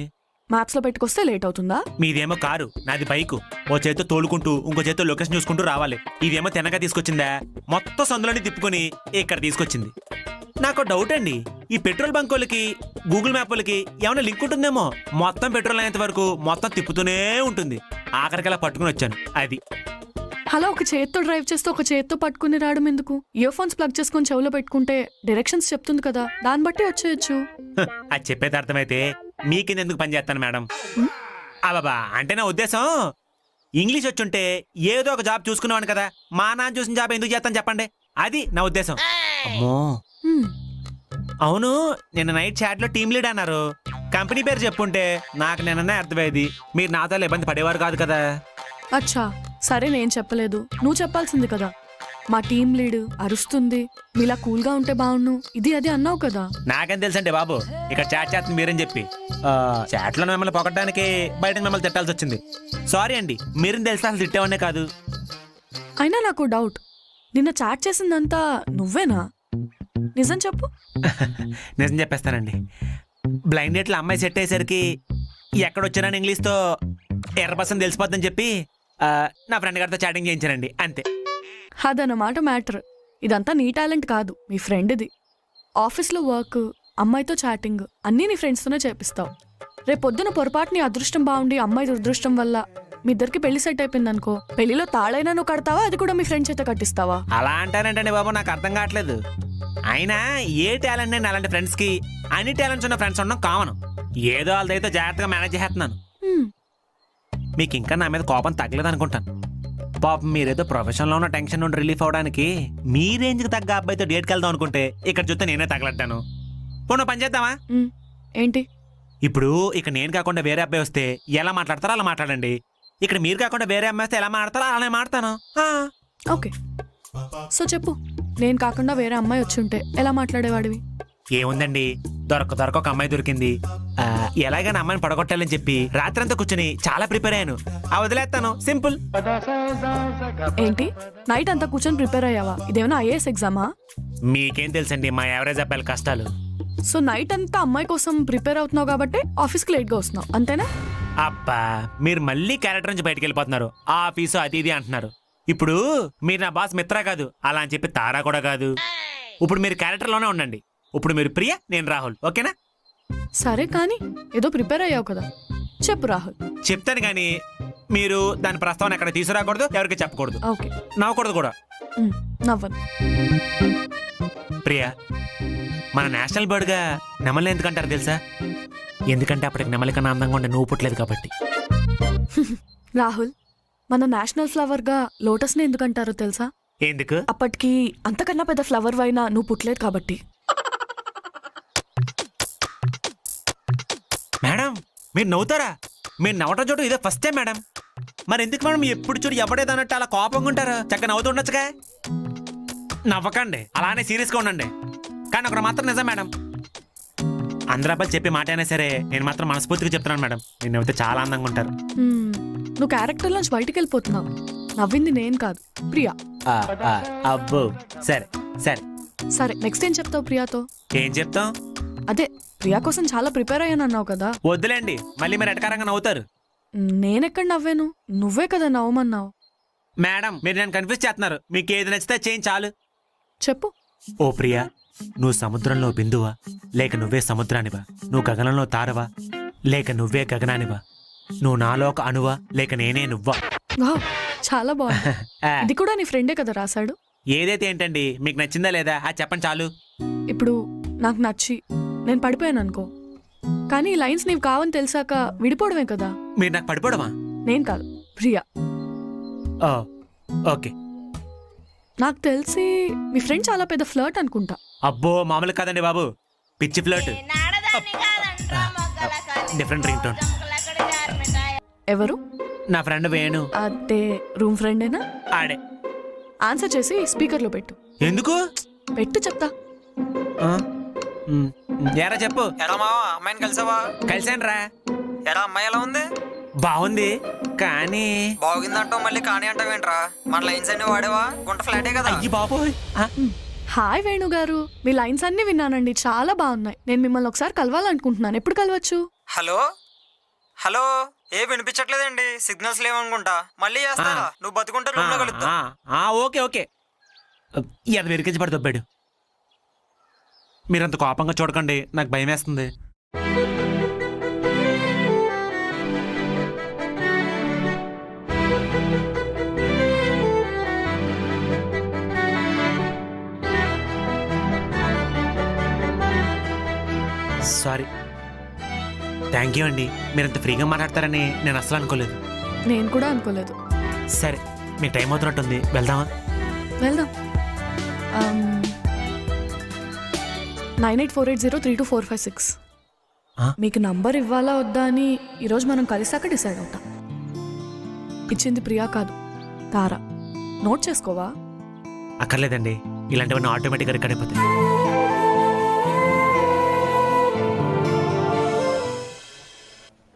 మ్యాప్స్ లో పెట్టుకొస్తే లేట్ అవుతుందా? మీదేమో కారు, నాది బైకు. ఓ చేతితో తోలుకుంటూ ఇంకో చేతితో లొకేషన్ చూసుకుంటూ రావాలి. ఇదేమో తినగా తీసుకొచ్చిందా, మొత్తం సందులోని తిప్పుకొని ఇక్కడ తీసుకొచ్చింది. నాకు డౌట్ అండి, ఈ పెట్రోల్ బంక్ వాళ్ళకి గూగుల్ మ్యాప్ వాళ్ళకి ఏమైనా లింక్ ఉంటుందేమో. మొత్తం పెట్రోల్ అయ్యేంత వరకు మొత్తం తిప్పుతూనే ఉంటుంది. ఆఖరికి అలా పట్టుకుని వచ్చాను. అది అలా ఒక చేత్తో డ్రైవ్ చేస్తూ ఒక చేత్తో పట్టుకుని రావడం ఎందుకు? ఇయర్ ఫోన్స్ ప్లగ్ చేసుకొని చెవులో పెట్టుకుంటే డైరెక్షన్స్ చెప్తుంది కదా, దాన్ని బట్టి వచ్చేయచ్చు. అది చెప్పేది అర్థమైతే మీకెందుకు పని చేస్తాను మేడం? బాబా, అంటే నా ఉద్దేశం ఇంగ్లీష్ వచ్చుంటే ఏదో ఒక జాబ్ చూసుకునేవాడు కదా. మా నాన్న చూసిన జాబ్ ఎందుకు చేస్తాను చెప్పండి, అది నా ఉద్దేశం. అమ్మో, అవును, నిన్న నైట్ చాట్ లో టీమ్ లీడ్ అన్నారు. కంపెనీ పేరు చెప్పుంటే నాకు నిన్ననే అర్థమయ్యేది, మీరు నాతో ఇబ్బంది పడేవారు కాదు కదా. అచ్చా, సరే, నేను చెప్పలేదు, నువ్వు చెప్పాల్సింది కదా. మా టీం లీడ్ అరుస్తుంది మీలా కూల్ గా ఉంటే బాగుండు ఇది అది అన్నావు కదా. నాకేం తెలుసండి బాబు, ఇక్కడ చాట్ చేస్తుంది మీరని చెప్పి చాట్లో మిమ్మల్ని పొగడడానికి బయట మిమ్మల్ని తిట్టాల్సి వచ్చింది. సారీ అండి, మీరని తెలిసి అసలు తిట్టేవాడే కాదు. అయినా నాకు డౌట్, నిన్న చాట్ చేసిందంతా నువ్వేనా? నిజం చెప్పు. నిజం చెప్పేస్తానండి. బ్లైండ్ డేట్లో అమ్మాయి సెట్ అయ్యేసరికి ఎక్కడొచ్చానని ఇంగ్లీష్తో ఎర్రబసని తెలిసిపోద్దని చెప్పి నా ఫ్రెండ్ గారితో చాటింగ్ చేయించానండి, అంతే. అదన్నమాట మ్యాటర్. ఇదంతా నీ టాలెంట్ కాదు, మీ ఫ్రెండ్ది. ఆఫీస్లో వర్క్, అమ్మాయితో చాటింగ్ అన్నీ నీ ఫ్రెండ్స్తోనే చేపిస్తావు. రేపొద్దున పొరపాటు నీ అదృష్టం బాగుండి అమ్మాయి దురదృష్టం వల్ల మీ ఇద్దరికి పెళ్లి సెట్ అయిపోయింది అనుకో, పెళ్లిలో తాళైనా నువ్వు కడతావా, అది కూడా మీ ఫ్రెండ్ చేత కట్టిస్తావా? అలా అంటానంటే బాబు నాకు అర్థం కావట్లేదు. అయినా ఏ టాలెంట్ నేను అలాంటి ఫ్రెండ్స్కి అన్ని టాలెంట్స్ ఉన్న ఫ్రెండ్స్ ఉండడం కామన్. ఏదో వాళ్ళదైతే జాగ్రత్తగా మేనేజ్ చేస్తున్నాను. మీకు ఇంకా నా మీద కోపం తగ్గలేదు అనుకుంటాను. పాపం మీరేదో ప్రొఫెషన్లో ఉన్న టెన్షన్ నుండి రిలీఫ్ అవడానికి మీ రేంజ్కి తగ్గ అబ్బాయితో డేట్కి వెళ్దాం అనుకుంటే ఇక్కడ చూస్తే నేనే తగలడ్డాను. పోను పని చేద్దామా? ఏంటి ఇప్పుడు ఇక్కడ నేను కాకుండా వేరే అబ్బాయి వస్తే ఎలా మాట్లాడతారో అలా మాట్లాడండి. ఇక్కడ మీరు కాకుండా వేరే అమ్మాయి వస్తే ఎలా మాట్లాడతారో అలానే మాడతాను. ఓకే, సో చెప్పు, నేను కాకుండా వేరే అమ్మాయి వచ్చి ఉంటే ఎలా మాట్లాడేవాడివి? ఏముందండి, దొరక ఒక అమ్మాయి దొరికింది. ఎలాగైనా అమ్మాయిని పడగొట్టాలని చెప్పి రాత్రంతా కూర్చొని చాలా ప్రిపేర్ అయ్యాను. వదిలేస్తాను, సింపుల్. ఏంటి నైట్ అంతా కూర్చొని ప్రిపేర్ అయ్యావా? ఇదేమైనా ఐఏఎస్ ఎగ్జామా? మీకేం తెలుసండి మా యావరేజ్ అబ్బాయిల కష్టాలు. సో నైట్ అంతా అమ్మాయి కోసం ప్రిపేర్ అవుతున్నావు కాబట్టి ఆఫీస్కి లేట్గా వస్తున్నావు, అంతేనా? అబ్బా, మీరు మళ్ళీ క్యారెక్టర్ నుంచి బయటకు వెళ్ళిపోతున్నారు. ఆఫీసు అది ఇది అంటున్నారు. ఇప్పుడు మీరు నా బాస్ మిత్ర కాదు, అలా అని చెప్పి తారా కూడా కాదు. ఇప్పుడు మీరు క్యారెక్టర్లోనే ఉండండి. ఇప్పుడు మీరు ప్రియ, నేను రాహుల్, ఓకేనా? సరే కానీ ఏదో ప్రిపేర్ అయ్యావు కదా, చెప్పు రాహుల్. చెప్తాను కానీ మీరు దాని ప్రస్తావన ఎక్కడ తీసుకురాకూడదు, ఎవరికి చెప్పకూడదు, ఓకే? నవ్వకూడదు కూడా. నవ్వను. ప్రియా, మన నేషనల్ బర్డ్గా నెమలి ఎందుకంటారు తెలుసా? ఎందుకంటే అప్పటికి నెమలి కన్నా అందంగా ఉండే నువ్వు పుట్టలేదు కాబట్టి. రాహుల్, మన నేషనల్ ఫ్లవర్ గా లోటస్ ని ఎందుకంటారో తెలుసా? ఎందుకు? అప్పటికి అంతకన్నా పెద్ద ఫ్లవర్ అయినా నువ్వు పుట్టలేదు కాబట్టి. మేడం, మీరు నవ్వుతారా? మీరు నవ్వటం చూడు ఇదే ఫస్ట్ టైం మేడం. మరి ఎందుకు మేడం ఎప్పుడు చూడు ఎవడేదన్నట్టు అలా కోపంగా ఉంటారు? చక్కగా నవ్వుతూ ఉండొచ్చుగా. నవ్వకండి, అలానే సీరియస్గా ఉండండి. కానీ ఒకటి మాత్రం నిజం మేడం, అందరూ అబ్బాయిలు చెప్పే మాట అయినా సరే నేను మాత్రం మనస్ఫూర్తిగా చెప్తున్నాను మేడం, నేను నవ్వుతే చాలా అందంగా ఉంటారు. నువ్వు క్యారెక్టర్ నుంచి బయటికి వెళ్ళిపోతున్నావు. నవ్వింది నేను కాదు, ప్రియా. అబ్బో, సరే సరే సరే, నెక్స్ట్ ఏం చెప్తావు ప్రియాతో? ఏం చెప్తాం? అదే ప్రియా కోసం చాలా ప్రిపేర్ అయ్యాను అన్నావు కదా. వద్దులేండి, మళ్ళీ మీరు ఎటకారంగా నవ్వుతారు. నేనెక్కడ నవ్వాను? నువ్వే కదా నవ్వమన్నావు. మేడం, మీరు నన్ను కన్ఫ్యూజ్ చేస్తున్నారు. మీకు ఏది నచ్చితే చేయండి చాలు. చెప్పు. ఓ ప్రియా, నువ్వు సముద్రంలో బిందువా, లేక నువ్వే సముద్రానివా? నువ్వు గగనంలో తారవా, లేక నువ్వే గగనానివా? నువ్వు నాలో ఒక అణువా, లేక నేనే నువ్వా? వావ్, చాలా బాగుంది. ఇది కూడా నీ ఫ్రెండే కదా రాశాడు? ఏదైతే ఏంటండి, మీకు నచ్చిందా లేదా అది చెప్పండి చాలు. ఇప్పుడు నాకు నచ్చి నేను పడిపోయాను అనుకో, కానీ ఈ లైన్స్ నీవు కావని తెలిసాక విడిపోవడమే కదా. మీరు నాకు పడిపోవడమా? నేను కాదు, ప్రియా. ఓకే. నాకు తెలిసి మీ ఫ్రెండ్ చాలా పెద్ద ఫ్లర్ట్ అనుకుంటా. అబ్బో, మామూలు కాదండి బాబు, పిచ్చి ఫ్లర్ట్. Different ring tone. ఎవరు? నా ఫ్రెండ్ వేణు. అదే రూమ్ ఫ్రెండేనా? ఆడే. ఆన్సర్ చేసి స్పీకర్లో పెట్టు. ఎందుకు? పెట్టు చెప్తా. ఎరా చెప్పు. ఎలా మావా, అమ్మాయిని కలిసావా? కలిసాను రా. ఎలా అమ్మాయి ఎలా ఉంది? బాగుంది, కానీ బాగుందంటావు మళ్ళీ కానీ అంటావేంట్రా? మన లైన్స్ అన్ని వాడేవా? గుంట ఫ్లాటే కదా. అయ్యి బాబోయ్. హాయ్ వేణు గారు, మీ లైన్స్ అన్ని విన్నానండి, చాలా బాగున్నాయి. నేను మిమ్మల్ని ఒకసారి కలవాలనుకుంటున్నాను. ఎప్పుడు కలవచ్చు? హలో హలో, ఏ వినిపించట్లేదండి, సిగ్నల్స్ లేవనుకుంటా. మళ్ళీ చేస్తారా? నువ్వు బతుకుంటే రూమ్ లో కలుద్దాం. Okay okay. అది వెరికించి పడి దొబ్బాడు. మీరంత కోపంగా చూడకండి, నాకు భయం వేస్తుంది. సారీ. థ్యాంక్ యూ అండి, మీరంత ఫ్రీగా మాట్లాడతారని నేను అసలు అనుకోలేదు. నేను కూడా అనుకోలేదు. సరే, మీకు టైం అవుతున్నట్టుంది, వెళ్దామా? వెళ్దాం. 9848032456. మీకు నంబర్ ఇవ్వాలా వద్దా అని ఈరోజు మనం కలిసాక డిసైడ్ అవుతాం. ఇచ్చింది ప్రియా కాదు, తారా. నోట్ చేసుకోవా? అక్కర్లేదండి, ఇలాంటివన్నీ ఆటోమేటిక్గా రికార్డ్ అయిపోతాయి.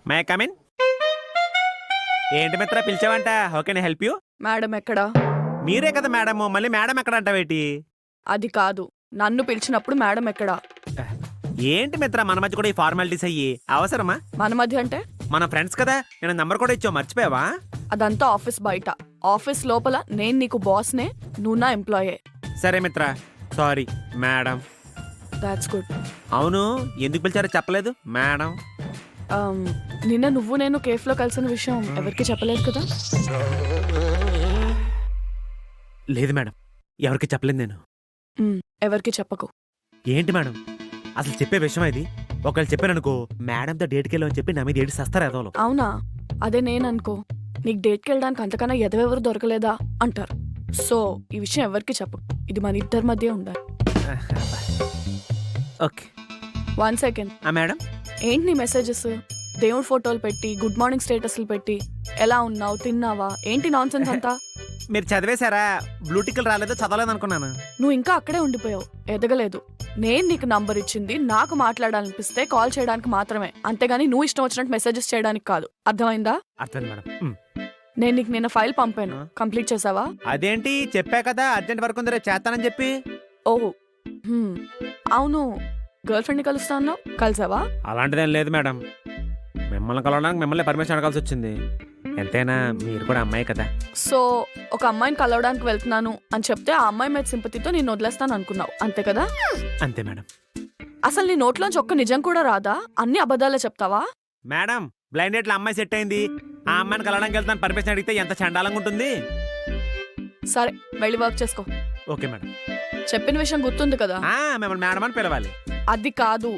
May come in. ఏంటి మిత్ర పిలిచావంట? How can I help you? Madam ఎక్కడా? మీరే కదా మేడం, మళ్ళీ మేడం ఎక్కడ అంటావేటి? అది కాదు, నన్ను పిలిచినప్పుడు మేడం ఎక్కడా? ఏంటి మిత్ర మన మధ్య కూడా ఈ ఫార్మాలిటీస్ అయ్యి అవసరమా? మన మధ్య అంటే మన ఫ్రెండ్స్ కదా, నేను నంబర్ కూడా ఇచ్చావు, మర్చిపోయావా? అదంతా ఆఫీస్ బయట. ఆఫీస్ లోపల నేను నీకు బాస్నే, నువ్వు నా ఎంప్లాయే. సరే మిత్ర, సారీ మేడం. That's good. అవును, ఎందుకు పిలిచారో చెప్పలేదు మేడం. నిన్న నువ్వు నేను కేఫ్లో కలిసిన విషయం ఎవరికి చెప్పలేదు కదా? లేదు మేడం, ఎవరికి చెప్పలేదు నేను. ఎవరికి చెప్పకు. ఏంటి మేడం అసలు చెప్పే విషయం ఇది? ఒకవేళ చెప్పాననుకో మేడంతో డేట్కి వెళ్ళని చెప్పి నా మీద ఏడు సస్తారు ఎదవలు. అవునా? అదే నేను అనుకో, నీకు డేట్కి వెళ్ళడానికి అంతకన్నా ఎదవెవరు దొరకలేదా అంటారు. సో ఈ విషయం ఎవరికి చెప్పకు, ఇది మన ఇద్దరి మధ్య ఉండాలి. ఓకే. 1 సెకండ్. మేడం ఏంటి నీ మెసేజెస్? దేవుడి ఫోటోలు పెట్టి, గుడ్ మార్నింగ్ స్టేటస్లు పెట్టి, ఎలా ఉన్నావు, తిన్నావా, ఏంటి నాన్సెన్స్ అంతా? మీరు చదివేశారా? బ్లూటికల్ రాలేదో చదవలేదు అనుకున్నాను. నువ్వు ఇంకా అక్కడే ఉండిపోయావు, ఎదగలేదు. నేను నీకు నంబర్ ఇచ్చింది నాకు మాట్లాడాలనిపిస్తే కాల్ చేయడానికి మాత్రమే, అంతేగాని నువ్వు ఇష్టం వచ్చినట్టు మెసేజెస్ చేయడానికి కాదు. అర్థమైందా? అర్థమైంది మేడం. నేను నీకు నిన్న ఫైల్ పంపాను, కంప్లీట్ చేసావా? అదేంటి, చెప్పా కదా అర్జెంట్ వర్క్ ఉంది రేపు చేస్తానని చెప్పి. ఓహో, అవును, గర్ల్ ఫ్రెండ్ని కలుస్తా అన్నావు, కలిసావా? అలాంటిదేం లేదు మేడం, మిమ్మల్ని కలవడానికి మిమ్మల్ని పర్మిషన్ అడగాల్సి వచ్చింది. ఎంతైనా మీరు కూడా అమ్మాయి కదా. సో ఒక అమ్మాయిని కలవడానికి వెళ్తున్నాను అని చెప్తే ఆ అమ్మాయి మీద సింపతితో నేను వదిలేస్తాను అనుకున్నావు, అంతే కదా? అంతే మేడం. అసలు నీ నోట్లోంచి ఒక్క నిజం కూడా రాదా? అన్ని అబద్ధాలే చెప్తావా? మేడం బ్లైండ్ డేట్లో అమ్మాయి సెట్ అయింది, ఆ అమ్మాయిని కలవడానికి వెళ్తాను పర్మిషన్ అడిగితే ఎంత చండాలంగా ఉంటుంది. సరే, వెళ్ళి వర్క్ చేసుకో. Okay madam. చెప్పిన విషయం గుర్తుంది కదా? మిమ్మల్ని మేడం అని పిలవాలి. అది కాదు,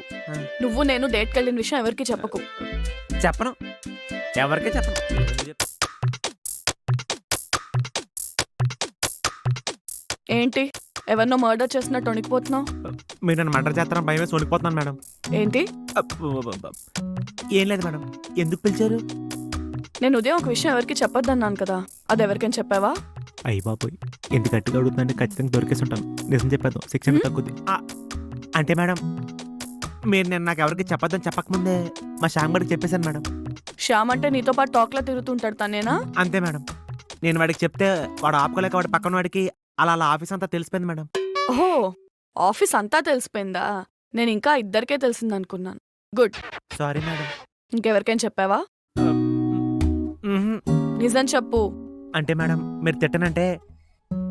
నువ్వు నేను డేట్కి వెళ్ళిన విషయం ఎవరికి చెప్పకు. చెప్పను, ఎవరికే చెప్పను. ఏంటి, ఎవరినో మర్డర్ చేసినట్టు వణికిపోతున్నావు? మీరు నన్ను మర్డర్ చేస్తారని భయం వేసి వణికిపోతున్నాను మేడం. ఏంటి? ఏం లేదు మేడం, ఎందుకు పిలిచారు? నేను ఉదయం ఒక విషయం ఎవరికి చెప్పొద్దన్నాను కదా, అది ఎవరికైనా చెప్పావా? అయ్యి బాబోయ్, ఎందుకు గట్టిగా అడుగుతుందంటే ఖచ్చితంగా దొరికేసి ఉంటాను. నిజం చెప్పేద్దాం, శిక్షణ తగ్గుద్ది. అంటే మేడం మీరు నేను నాకు ఎవరికి చెప్పొద్దని చెప్పకముందే మా శ్యామ్ గడికి చెప్పేశాను మేడం. శ్యామ్ అంటే నీతో పాటు టాక్లా తిరుగుతుంటాడు తనేనా? అంతే మేడం, నేను వాడికి చెప్తే వాడు ఆపుకోలేక వాడి పక్కన వాడికి అలా ఆఫీస్ అంతా తెలిసిపోయింది మేడం. ఓహో, ఆఫీస్ అంతా తెలిసిపోయిందా? నేను ఇంకా ఇద్దరికే తెలిసింది అనుకున్నాను. గుడ్. Sorry madam. ఇంకెవరికైనా చెప్పావా? నిజం చెప్పు. అంటే మేడం మీరు తిట్టనంటే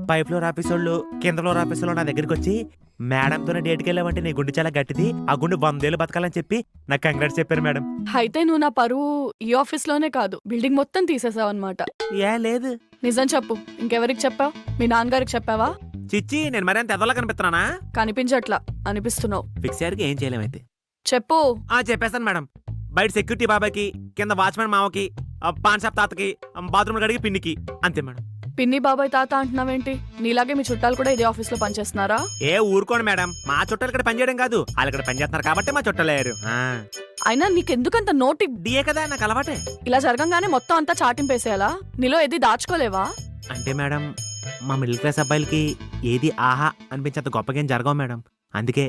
పై ఫ్లోర్ ఆఫీస్ వాళ్ళు కింద ఫ్లోర్ ఆఫీస్ వాళ్ళు నా దగ్గరికి వచ్చి మేడంతోనే డేట్కి వెళ్ళావంటే నీ గుండె చాలా గట్టిది, ఆ గుండె 100 ఏళ్ళు బతకాలని చెప్పి నాకు కంగ్రాట్స్ చెప్పారు మేడం. అయితే నువ్వు నా పరువు ఈ ఆఫీస్ లోనే కాదు బిల్డింగ్ మొత్తం తీసేసావు అనమాట. ఏ లేదు. నిజం చెప్పు, ఇంకెవరికి చెప్పావు? మీ నాన్నగారికి చెప్పావా? చిచ్చి, నేను మరీ అంత ఎదలా కనిపిస్తున్నానా? కనిపించట్లా, అనిపిస్తున్నావు. ఫిక్స్ అయ్యారికి ఏం చేయలేమైతే. చెప్పు. చెప్పేస్తాను మేడం. బయట సెక్యూరిటీ బాబాకి, కింద వాచ్మెన్ మావకి, పాన్ షాప్ తాతకి, బాత్రూమ్ గడికి పిన్నికి, అంతే మేడం. పిన్ని బాబాయ్ తాత అంటున్నావేంటి? నీలాగే మీ చుట్టాలు కూడా ఇదే ఆఫీస్ లో పనిచేస్తున్నారా? ఏ ఊరుకోండి మేడం, మా చుట్టాలు ఇక్కడ పనిచేయడం కాదు, వాళ్ళు ఇక్కడ పనిచేస్తున్నారు కాబట్టి మా చుట్టాలు అయ్యారు. అయినా నీకెందుకంత నోటి డిఏ కదా, నాకు అలవాటే. ఇలా జరగంగానే మొత్తం అంతా చాటింపేసేయాలా? నీలో ఏది దాచుకోలేవా? అంటే మేడం మా మిడిల్ క్లాస్ అబ్బాయిలకి ఏది ఆహా అనిపించేంత గొప్పగా ఏం జరగవు మేడం. అందుకే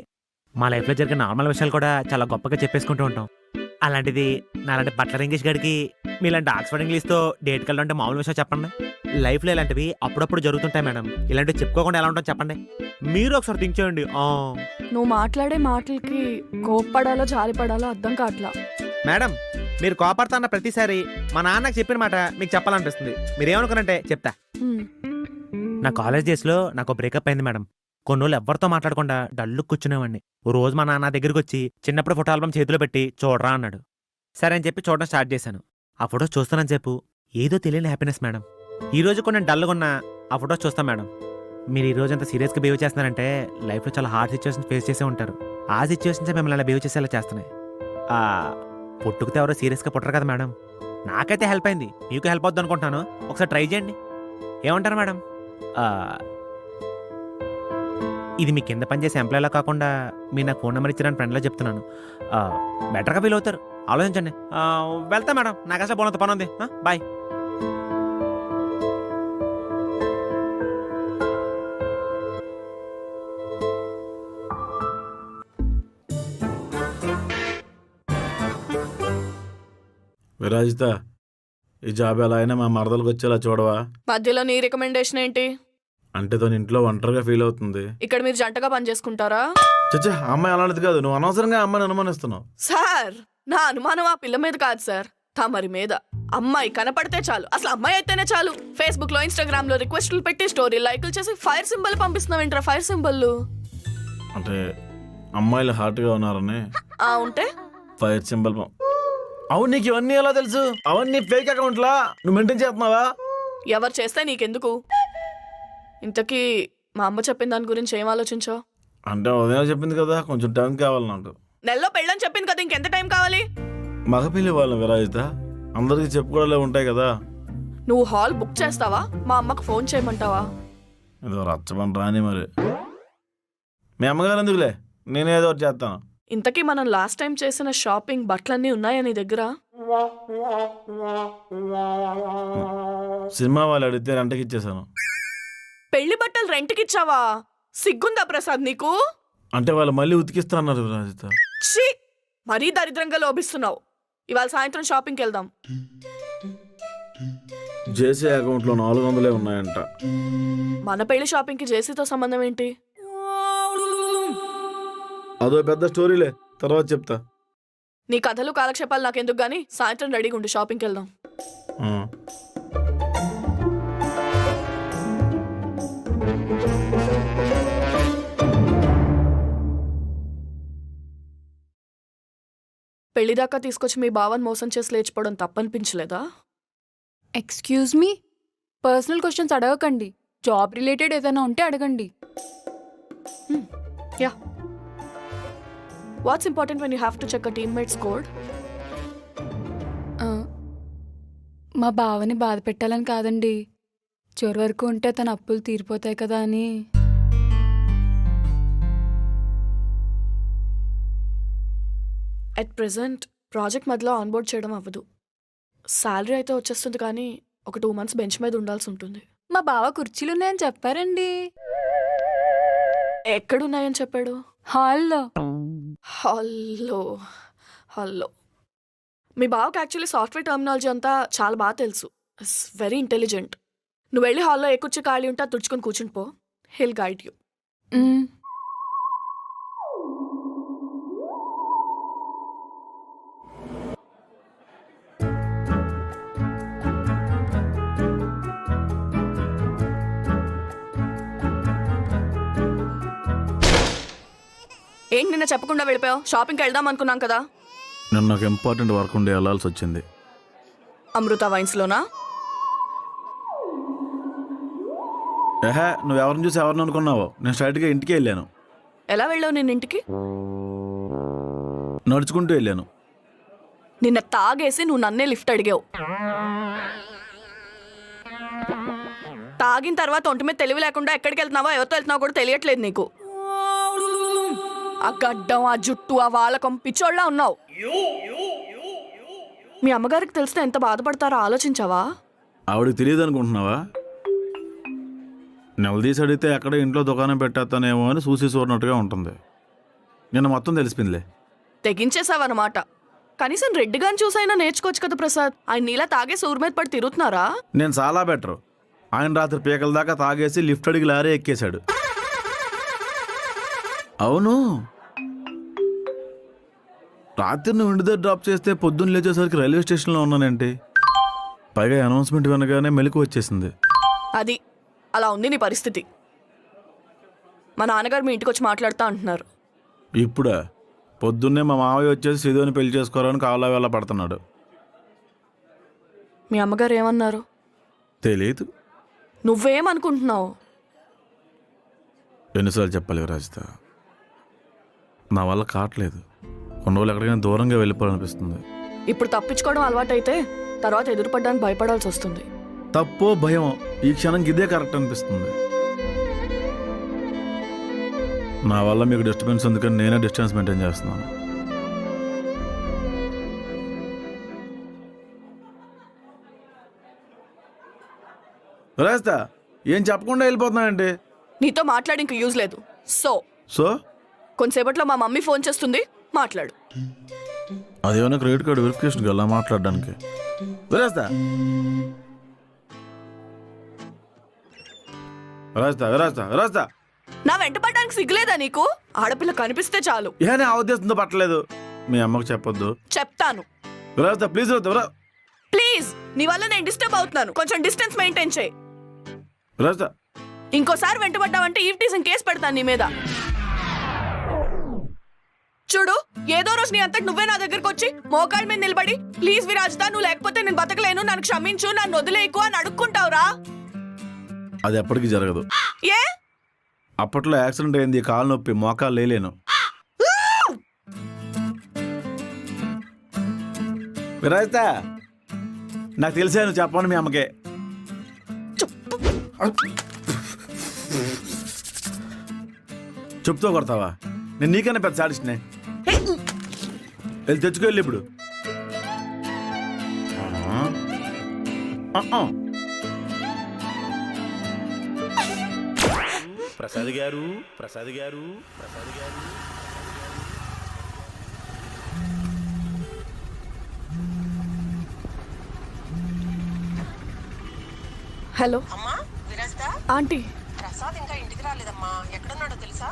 మా లైఫ్లో జరిగే నార్మల్ విషయాలు కూడా చాలా గొప్పగా చెప్పేసుకుంటూ ఉంటాం. అలాంటిది నాలాంటి బట్లర్ ఇంగ్లీష్ గడికి మీలాంటి ఆక్స్ఫర్డ్ ఇంగ్లీష్తో డేట్కి వెళ్ళాలంటే మామూలు విషయం చెప్పండి. లైఫ్లో ఇలాంటివి అప్పుడప్పుడు జరుగుతుంటాయి మేడం. ఇలాంటివి చెప్పుకోకుండా ఎలా ఉంటుందో చెప్పండి. మీరు ఒకసారి థింక్ చేయండి. నువ్వు మాట్లాడే మాటలకి కోప్పడాలో జాలిపడాలో అర్థం కావట్లా. మేడం మీరు కోపడతాన్న ప్రతిసారి మా నాన్నకు చెప్పిన మాట మీకు చెప్పాలనిపిస్తుంది. మీరేమనుకున్నారంటే చెప్తా. నా కాలేజ్ డేస్లో నాకు బ్రేకప్ అయింది మేడం. కొన్ని రోజులు ఎవరితో మాట్లాడకుండా డల్లు కూర్చునేవాడిని. ఓ రోజు మా నాన్న దగ్గరికి వచ్చి చిన్నప్పుడు ఫోటో ఆల్బమ్ చేతిలో పెట్టి చూడరా అన్నాడు. సరే అని చెప్పి చూడడం స్టార్ట్ చేశాను. ఆ ఫోటోస్ చూస్తానని చెప్పు ఏదో తెలియని హ్యాపీనెస్ మేడం. ఈ రోజు కొన్ని డల్గా ఉన్న ఆ ఫోటోస్ చూస్తాం మేడం. మీరు ఈ రోజు అంత సీరియస్గా బిహేవ్ చేస్తున్నారంటే లైఫ్లో చాలా హార్డ్ సిచ్యువేషన్ ఫేస్ చేసే ఉంటారు. ఆ సిచ్యువేషన్స్ మిమ్మల్ని అలా బిహేవ్ చేసేలా చేస్తున్నాయి. పుట్టుకుతే ఎవరో సీరియస్గా పుట్టరు కదా మేడం. నాకైతే హెల్ప్ అయింది, మీకు హెల్ప్ అవుద్ది అనుకుంటున్నాను. ఒకసారి ట్రై చేయండి. ఏమంటారు మేడం? ఇది మీ కింద పనిచేసే ఎంప్లాయ్లా కాకుండా మీరు నాకు ఫోన్ నెంబర్ ఇచ్చారని ఫ్రెండ్లో చెప్తున్నాను. బెటర్గా ఫీల్ అవుతారు, ఆలోచించండి. వెళ్తా మేడం, నాకు అసలు బోనంత పని ఉంది. బాయ్. విరాజిత, ఈ జాబ్ ఎలా అయినా మా మరదలకు వచ్చేలా చూడవా? మధ్యలో నీ రికమెండేషన్ ఏంటి? అంటే తను ఇంట్లో ఒంటరిగా ఫీల్ అవుతుంది. ఇక్కడ మీరు జంటగా పని చేసుకుంటారా? చచ్చా, అమ్మాయి అలాంటిది కాదు. నువ్వు అనవసరంగా అమ్మాయిని అనుమానిస్తున్నావు. సార్, నా అనుమానం ఆ పిల్ల మీద కాదు సార్, తమరి మీద. అమ్మాయి కనపడితే చాలు, అసలు అమ్మాయి అయితేనే చాలు, ఫేస్బుక్ లో ఇన్స్టాగ్రామ్ లో రిక్వెస్ట్లు పెట్టి స్టోరీ లైకులు చేసి ఫైర్ సింబల్ పంపిస్తున్నావు ఏంట్రా? ఫైర్ సింబల్ అంటే అమ్మాయిలు హార్ట్గా ఉన్నారని ఉంటే ఫైర్ సింబల్. అవును, నీకు ఇవన్నీ ఎలా తెలుసు? అవన్నీ ఫేక్ అకౌంట్లా? నువ్వు మెయింటైన్ చేస్తున్నావా? ఎవరు చేస్తే నీకెందుకు? ఇంతకీ మా అమ్మ చెప్పిన దాని గురించి ఏం ఆలోచించావు? అంటే ఉదయం చెప్పింది కదా, కొంచెం టైం కావాలి నాకు. నెలలో పెళ్ళని చెప్పింది కదా, ఇంకెంత టైం కావాలి? మగపిల్లి వాళ్ళని విరాజిత, అందరికీ చెప్పుకోవడాలే ఉంటాయి కదా. నువ్వు హాల్ బుక్ చేస్తావా? మా అమ్మకు ఫోన్ చేయమంటావా? ఏదో రచ్చబండి రాని మరి. మీ అమ్మగారు ఎందుకులే, నేనే ఏదో ఒకటి చేస్తాను. ఇంతకీ మనం లాస్ట్ టైం చేసిన షాపింగ్ బట్టలన్నీ ఉన్నాయా నీ దగ్గర? సినిమా వాళ్ళు అడిగితే రెంట్కి ఇచ్చేసాను. పెళ్లి బట్టలు రెంట్కి ఇచ్చావా? సిగ్గుందా ప్రసాద్ నీకు? అంటే వాళ్ళు మళ్ళీ ఉతికిస్తా అన్నారు విరాజిత. ఛీ, మరీ దరిద్రంగా లోభిస్తున్నావు. ఇవాళ సాయంత్రం షాపింగ్కి వెళ్దాం. జేసీ అకౌంట్లో 400 ఉన్నాయంట. మన పెళ్లి షాపింగ్కి జేసీతో సంబంధం ఏంటి? అదో పెద్ద స్టోరీలే, తర్వాత చెప్తా. నీ కథలు కాలక్షేపాలు నాకెందుకు గానీ సాయంత్రం రెడీగా ఉండి షాపింగ్కి వెళ్దాం. పెళ్లిదాకా తీసుకొచ్చి మీ బావని మోసం చేసి లేచిపోవడం తప్పనిపించలేదా? ఎక్స్క్యూజ్ మీ, పర్సనల్ క్వశ్చన్స్ అడగకండి. జాబ్ రిలేటెడ్ ఏదైనా ఉంటే అడగండి. Yeah. What's important when you have to check a teammate's code? మా బావని బాధ పెట్టాలని కాదండి, చివరి వరకు ఉంటే తన అప్పులు తీరిపోతాయి కదా అని. అట్ ప్రెజెంట్ ప్రాజెక్ట్ మధ్యలో ఆన్బోర్డ్ చేయడం అవ్వదు. శాలరీ అయితే వచ్చేస్తుంది కానీ ఒక 2 months బెంచ్ మీద ఉండాల్సి ఉంటుంది. మా బావ కుర్చీలు ఉన్నాయని చెప్పారండి. ఎక్కడున్నాయని చెప్పాడు? హాల్లో. హాల్లో హాల్లో మీ బావకి యాక్చువల్లీ సాఫ్ట్వేర్ టర్మినాలజీ అంతా చాలా బాగా తెలుసు. It's very intelligent. నువ్వు వెళ్ళి హాల్లో ఏ కూర్చో ఖాళీ ఉంటే తుడుచుకొని కూర్చుని పో. Hill guide you. ఏంటి నిన్న చెప్పకుండా వెళ్ళిపోయావు? షాపింగ్కి వెళ్దాం అనుకున్నాం కదా. నేను నాకు ఇంపార్టెంట్ వర్క్ ఉండి వెళ్ళాల్సి వచ్చింది. అమృత వైన్స్లోనా? ఏహే, నువ్వు ఎవరిని చూసి ఎవరిని అనుకున్నావో? నేను స్ట్రైట్గా ఇంటికి వెళ్ళాను. ఎలా వెళ్ళావు నేను ఇంటికి? నడుచుకుంటూ వెళ్ళాను. నిన్న తాగేసి నువ్వు నన్నే లిఫ్ట్ అడిగావు. తాగిన తర్వాత ఒంటి మీద తెలివి లేకుండా ఎక్కడికి వెళ్తున్నావో ఎవరితో వెళ్తున్నావో కూడా తెలియట్లేదు నీకు. ఆ గడ్డం, ఆ జుట్టు, ఆ వాలకం పిచ్చోళ్ళ ఉన్నావు. మీ అమ్మగారికి తెలిస్తే ఎంత బాధపడతారో ఆలోచించావా? ఆవిడకి తెలియదు అనుకుంటున్నావా? నెలదీసి అడిగితే ఎక్కడ ఇంట్లో దుకాణం పెట్టేస్తానేమో అని చూసి చూడనట్టుగా ఉంటుంది. నిన్న మొత్తం తెలిసిపోయిందిలే. తెగించేసావన్నమాట. కనీసం రెడ్డిగాని చూసైనా నేర్చుకోవచ్చు కదా ప్రసాద్. ఆయన నీలా తాగేసి ఊరి మీద పడి తిరుగుతున్నారా? నేను చాలా బెటర్. ఆయన రాత్రి పీకల దాకా తాగేసి లిఫ్ట్ అడిగి లారీ ఎక్కేశాడు. అవును, రాత్రి నువ్వు ఇంటి దగ్గర డ్రాప్ చేస్తే పొద్దున్న లేచేసరికి రైల్వే స్టేషన్లో ఉన్నానేంటి? పైగా అనౌన్స్మెంట్ వినగానే మెలకు వచ్చేసింది. అది అలా ఉంది నీ పరిస్థితి. మా నాన్నగారు మీ ఇంటికి వచ్చి మాట్లాడుతూ అంటున్నారు. ఇప్పుడా? పొద్దున్నే మా మావయ్య వచ్చేసి సిధుని పెళ్లి చేసుకోవాలని కావాలా వేళ పడుతున్నాడు. మీ అమ్మగారు ఏమన్నారు? తెలీదు. నువ్వేమనుకుంటున్నావు? ఎన్నిసార్లు చెప్పాలి రాజిత? నా వల్ల కావట్లేదు. కొన్ని రోజులు ఎక్కడికైనా దూరంగా వెళ్ళిపోవాలనిపిస్తుంది. ఇప్పుడు తప్పించుకోవడం అలవాటైతే తర్వాత ఎదురుపడడానికి భయపడాల్సి వస్తుంది. తప్పో భయం, ఈ క్షణంకి ఇదే కరెక్ట్ అనిపిస్తుంది. నా వల్ల మీకు డిస్టర్బెన్స్ ఉంది కానీ నేనే డిస్టెన్స్ మెయింటైన్ చేస్తున్నాను. రాస్తా ఏం చెప్పకుండా వెళ్ళిపోతున్నానండి. నీతో మాట్లాడి ఇంక యూజ్ లేదు. సో సో కొంతసేపట్లో మా మమ్మీ ఫోన్ చేస్తుంది, మాట్లాడు. అదేమన్నా క్రెడిట్ కార్డు వెరిఫికేషన్ ఎలా మాట్లాడడానికి విరాస్తా విరాస్తా విరాస్తా విరాస్తా నా వెంట పడడానికి సిగ్గులేదా నీకు? ఆడపిల్ల కనిపిస్తే చాలు. ఏనే ఆ ఉద్దేశంతో పట్టలేదు. మీ అమ్మకు చెప్పొద్దు. చెప్తాను. విరాస్తా ప్లీజ్ విరా ప్లీజ్, నీ వల్ల నేను డిస్టర్బ్ అవుతున్నాను. కొంచెం డిస్టెన్స్ మెయింటైన్ చేయి. విరాస్తా ఇంకోసారి వెంటబడ్డావంటే ఈవ్టీజింగ్ కేసు పెడతాను నీ మీద. చూడు, ఏదో రోజు నీ అంతటి నువ్వే నా దగ్గరకు వచ్చి మోకాళ్ళ మీద నిలబడి ప్లీజ్ విరాజిత, నువ్వు లేకపోతే నేను బతకలేను, నన్ను క్షమించు, నన్ను వదిలేకు అని అడుక్కుంటావురా. అది ఎప్పటికీ జరగదు. ఏ? అప్పట్లో యాక్సిడెంట్ అయింది, కాలు నొప్పి, మోకాలు లేలేను. విరాజిత, నాకు తెలిసే నువ్వు చెప్పను మీ అమ్మకే. చెప్తూ కొడతావా? నేను నీకన్నా పెద్ద సాడిస్ట్నే. వెళ్ళి తెచ్చుకెళ్ళి ఇప్పుడు. ప్రసాద్ గారు ప్రసాద్ గారు ప్రసాద్ గారు హలో అమ్మా విరాజిత, ఆంటీ. ప్రసాద్ ఇంకా ఇంటికి రాలేదమ్మా. ఎక్కడున్నాడో తెలుసా?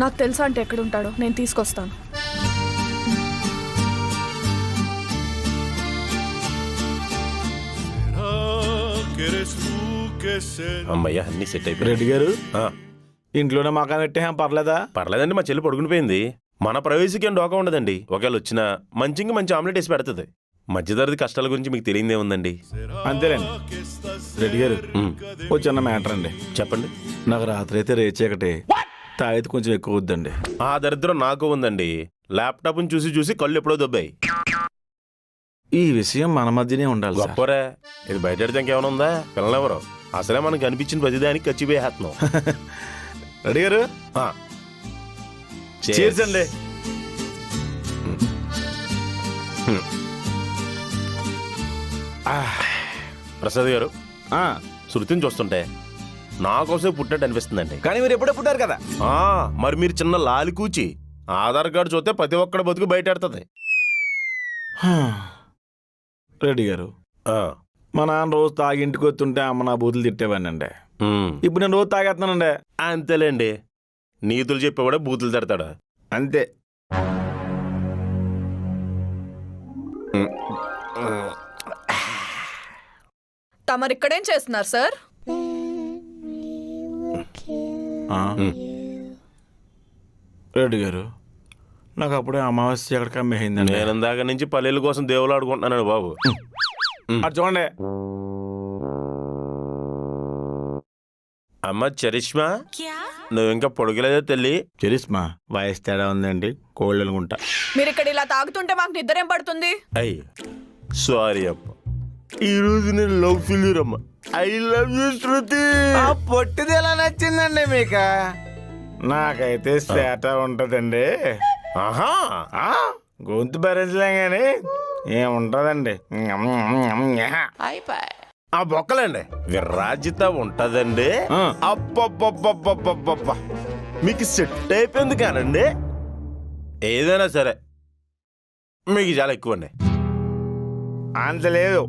నాకు తెలుసా అంటే ఎక్కడుంటాడో నేను తీసుకొస్తాను. అమ్మయ్య అన్ని సెట్ అయిపోయి. రెడ్డి గారు ఇంట్లోనే మాకా పెట్టే పర్లేదా? పర్లేదండి, మా చెల్లి పడుకునిపోయింది. మన ప్రైవసీకి ఏం డోకా ఉండదండి. ఒకవేళ వచ్చినా మంచిగా మంచి ఆమ్లెట్ వేసి పెడుతుంది. మధ్యతరగతి కష్టాల గురించి మీకు తెలియదే ఉందండి. అంతేలేండి. రెడ్డి గారు ఓ చిన్న మ్యాటర్ అండి. చెప్పండి. నాకు రాత్రి అయితే రేచేకటే తాయితే కొంచెం ఎక్కువ వద్దండి. ఆ దరిద్రం నాకు ఉందండి. ల్యాప్టాప్ని చూసి చూసి కళ్ళు ఎప్పుడో దొబ్బాయి. ఈ విషయం మన మధ్యనే ఉండాలి. గొప్పరే, ఇది బయట ఇంకేమైనా ఉందా? పిల్లలెవరు? అసలే మనకు అనిపించిన ప్రతిదానికి ఖర్చిపోయేస్తున్నాం. రెడ్డి గారు చేర్చండి. ప్రసాద్ గారు, శృతిని చూస్తుంటే నాకోసం పుట్టినట్టు అనిపిస్తుందండి. కానీ మీరు ఎప్పుడో పుట్టారు కదా. మరి మీరు చిన్న లాలి కూచి ఆధార్ కార్డు చూస్తే ప్రతి ఒక్కడి బతుకు బయటెడుతుంది. రెడ్డి గారు, మా నాన్న రోజు తాగి ఇంటికి వస్తుంటే అమ్మ నా బూతులు తిట్టేవాడినండి. ఇప్పుడు నేను రోజు తాగేస్తున్నానండి. అంతేలేండి, నీతులు చెప్పేవాడే బూతులు తిడతాడు అంతే. తమరు ఇక్కడేం చేస్తున్నారు సార్? రెడ్డి గారు, నాకు అప్పుడే అమావాస్య ఎక్కడికి అమ్మేయిందండి. నేను ఇందాక నుంచి పల్లెల కోసం దేవుళ్ళు ఆడుకుంటున్నాను బాబు. అది చూడండి. అమ్మ చరిష్మా, నువ్వు ఇంకా పొడగలేదా తల్లి? చరిష్మా వయసు తేడా ఉందండి, కోళ్ళు అనుకుంటా. మీరు ఇక్కడ ఇలా తాగుతుంటే మాకు నిద్ర ఏం పడుతుంది? అయ్యి సారీ అమ్మ, ఈ రోజు నేను లవ్ ఫెయిల్యూర్ అమ్మ. ఐ లవ్ యూ శృతి. పొట్టిది ఎలా నచ్చిందండి మీకు? నాకైతే సేట ఉంటదండి. ఆహా, గొంతు భరించలేం గాని ఏముంటదండి. ఆ బొక్కలండి విరాజిత ఉంటదండి. అప్ప మీకు సెట్ అయిపోయింది కానండి. ఏదైనా సరే మీకు చాలా ఎక్కువ అండి. అంత లేదు,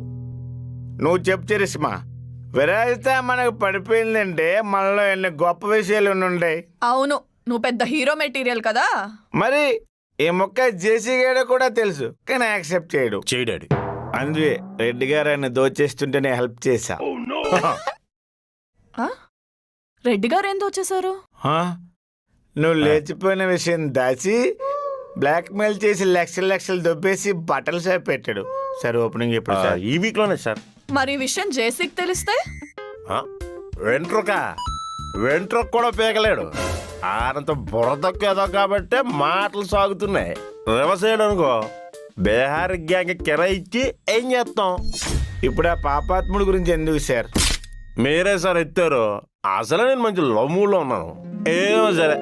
నువ్వు చెప్పు చరిష్మా. విరాజిత మనకు పడిపోయిందంటే మనలో ఎన్ని గొప్ప విషయాలు ఉన్నాయి. అవును, నువ్వు పెద్ద హీరో మెటీరియల్ కదా. మరి ఈ మొక్క జేసీ గారు కూడా తెలుసు, కానీ యాక్సెప్ట్ చేయడు. చేయడాడు. అందుకే రెడ్డి గారు ఆయన దోచేస్తుంటే నేను హెల్ప్ చేశా. రెడ్డి గారు ఏం దోచేశారు? నువ్వు లేచిపోయిన విషయం దాచి బ్లాక్మెయిల్ చేసి లక్షలు లక్షలు దొబ్బేసి బట్టల షాప్ పెట్టాడు. సార్ ఓపెనింగ్ ఎప్పుడు సార్? ఈ వీక్ లోనే సార్. మరి ఈ విషయం జేసీకి తెలిస్తే? వెంట్రుక కూడా పీకలేడు. ఆనంత బుర్రతొక్కేదో కాబట్టి మాటలు సాగుతున్నాయి. రివర్స్ అయ్యాడు అనుకో, బీహార్ గ్యాంగ్ కిరాయి ఇచ్చి ఏం చేస్తాం? ఇప్పుడు ఆ పాపాత్ముడి గురించి ఎందుకు సార్? మీరే సార్ ఎత్తారు. అసలే నేను మంచి లవ్ మూడ్లో ఉన్నాను. ఏమో సరే,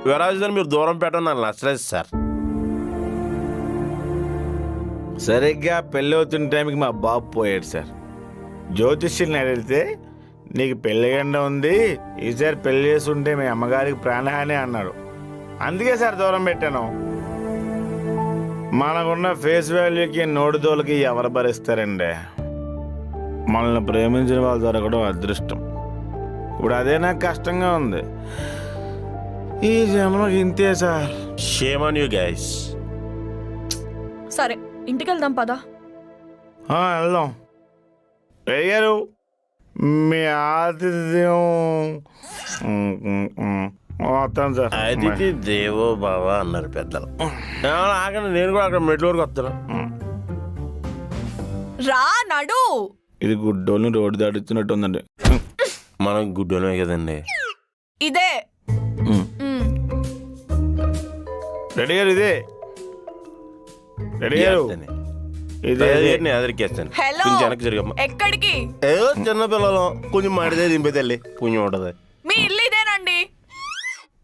విరాజితని మీరు దూరం పెట్టడం నాకు నచ్చలేదు సార్. సరిగ్గా పెళ్ళి అవుతున్న టైంకి మా బాబు పోయాడు సార్. జ్యోతిష్యుల్ని అడిగితే నీకు పెళ్ళిగండ ఉంది, ఈసారి పెళ్లి చేస్తుంటే మీ అమ్మగారికి ప్రాణహాని అన్నాడు. అందుకే సార్ దూరం పెట్టాను. మనకున్న ఫేస్ వాల్యూకి నోటిదోలకి ఎవరు భరిస్తారండి? మనల్ని ప్రేమించిన వాళ్ళు దొరకడం అదృష్టం. ఇప్పుడు అదే నాకు కష్టంగా ఉంది. ఈ జన్మకి ఇంతే sir. Shame on you guys. సరే ఇంటికి వెళ్దాం పదా. వెళ్దాం. అయ్యారు మీ ఆతిథ్యం వస్తాను సార్. అతిథి దేవో బావ అన్నారు పెద్దలు. ఆగండి, నేను కూడా అక్కడ మెట్ల వరకు వస్తాను. రా నడు. ఇది గుడ్డోళ్ళని రోడ్డు దాటిస్తున్నట్టు ఉందండి. మనం గుడ్డోనే కదండి. ఇదే రెడీ గారు ఇదే. రెడీ గారు ఇదే అదరికేస్తాను. హలో కొంచెం వెనక్కి జరగమ్మా. ఎక్కడికి? ఏదో చిన్న పిల్లలు కొంచెం మాడితే దింపే తల్లి పుణ్యం ఉంటది. మీ ఇల్లు ఇదేనండి.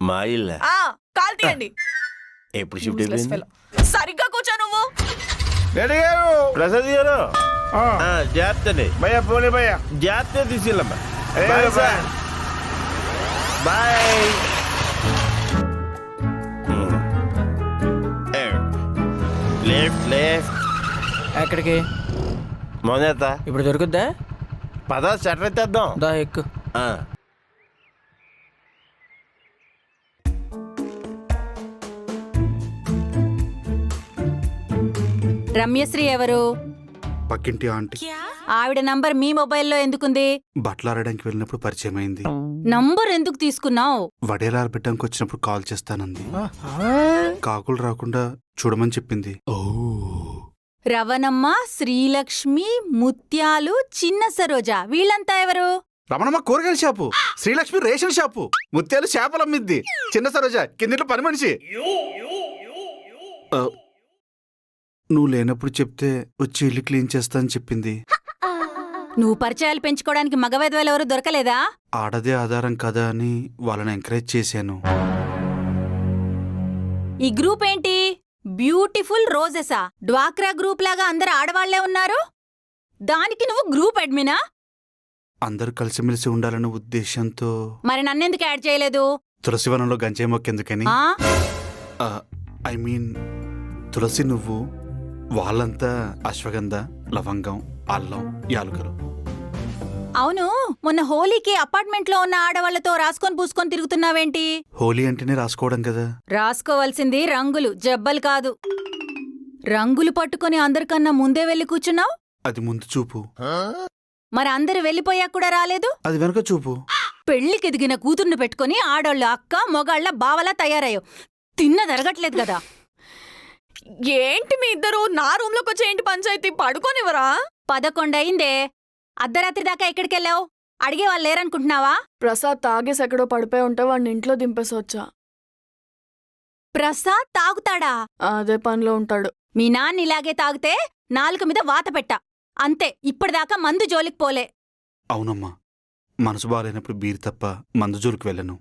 మా ఇల్ల కాల్ తీయండి. ఎప్పుడు షిఫ్ట్ అయిపోయింది? సరిగ్గా కూర్చో నువ్వు. రెడీ గారు. ప్రసాద్ గారు జాగ్రత్త భయ్యా పోనీ భయ్యా. జాగ్రత్త తీసుకెళ్ళమ్మా. Bye sir. Bye. Left left. ఎక్కడికి? మొదట ఇప్పుడు దొరుకుద్దా? పద సెటర్ ఎత్తేద్దాం. దా ఎక్కు. రమ్యశ్రీ ఎవరు? పక్కింటి ఆంటీ. ఆవిడ నంబర్ మీ మొబైల్లో ఎందుకుంది? బట్టలాడడానికి వెళ్ళినప్పుడు పరిచయం అయింది. నంబర్ ఎందుకు తీసుకున్నావు? వడేలా ఆరబెట్టడానికి వచ్చినప్పుడు కాల్ చేస్తానంది. కాకులు రాకుండా చూడమని చెప్పింది. రవణమ్మ, శ్రీలక్ష్మి, ముత్యాలు, చిన్న సరోజ వీళ్ళంతా ఎవరు? రమణమ్మ కూరగాయల షాపు, శ్రీలక్ష్మి రేషన్ షాపు, ముత్యాలు చేపలు అమ్మిద్ది, చిన్న సరోజ కిందిలో పని మనిషి. నువ్వు లేనప్పుడు చెప్తే వచ్చి ఇల్లు క్లీన్ చేస్తా అని చెప్పింది. నువ్వు పరిచయాలు పెంచుకోవడానికి మగవేదవాళ్ళు ఎవరు దొరకలేదా? ఆడదే ఆధారం కదా అని వాళ్ళని ఎంకరేజ్ చేశాను. ఈ గ్రూప్ ఏంటి? బ్యూటిఫుల్ రోజెసా? డ్వాక్రా గ్రూప్ లాగా అందరు ఆడవాళ్లే ఉన్నారు. దానికి నువ్వు గ్రూప్ అడ్మినా? అందరూ కలిసిమెలిసి ఉండాలన్న ఉద్దేశంతో. మరి నన్నెందుకు యాడ్ చేయలేదు? తులసివనంలో గంజాయి మొక్కెందుకని. ఐ మీన్ తులసి నువ్వు, వాళ్ళంతా అశ్వగంధ, లవంగం, అల్లం, యాలకులు. అవును, మొన్న హోలీకి అపార్ట్మెంట్లో ఉన్న ఆడవాళ్లతో రాసుకొని పూసుకొని తిరుగుతున్నావేంటి? హోలీ అంటేనే రాసుకోవడం కదా. రాసుకోవాల్సింది రంగులు, జబ్బలు కాదు. రంగులు పట్టుకొని అందరికన్నా ముందే వెళ్లి కూర్చున్నావు. అది ముందు చూపు. మరి అందరు వెళ్ళిపోయాక కూడా రాలేదు. అది వెనక చూపు. పెళ్లికెదిగిన కూతుర్ని పెట్టుకుని ఆడోళ్ళ అక్క మొగాళ్ళ బావలా తయారయ్యావు. తిన్నదరగట్లేదు కదా. ఏంటి మీ ఇద్దరు నా రూమ్ లోకి వచ్చి ఏంటి పంచాయతీ? పడుకోనివరా? 11 అయిందే. అర్ధరాత్రి దాకా ఎక్కడికెళ్ళావు? అడిగే వాళ్ళు లేరనుకుంటున్నావా? ప్రసాద్ తాగేసి ఎక్కడో పడిపోయి ఉంటే వాడిని ఇంట్లో దింపేసి వచ్చా. ప్రసాద్ తాగుతాడా? అదే పనిలో ఉంటాడు. మీ నాన్న ఇలాగే తాగితే నాలుక మీద వాత పెట్ట. అంతే, ఇప్పటిదాకా మందు జోలికి పోలే. అవునమ్మా, మనసు బాగాలేనప్పుడు బీరు తప్ప మందు జోలికి వెళ్ళను.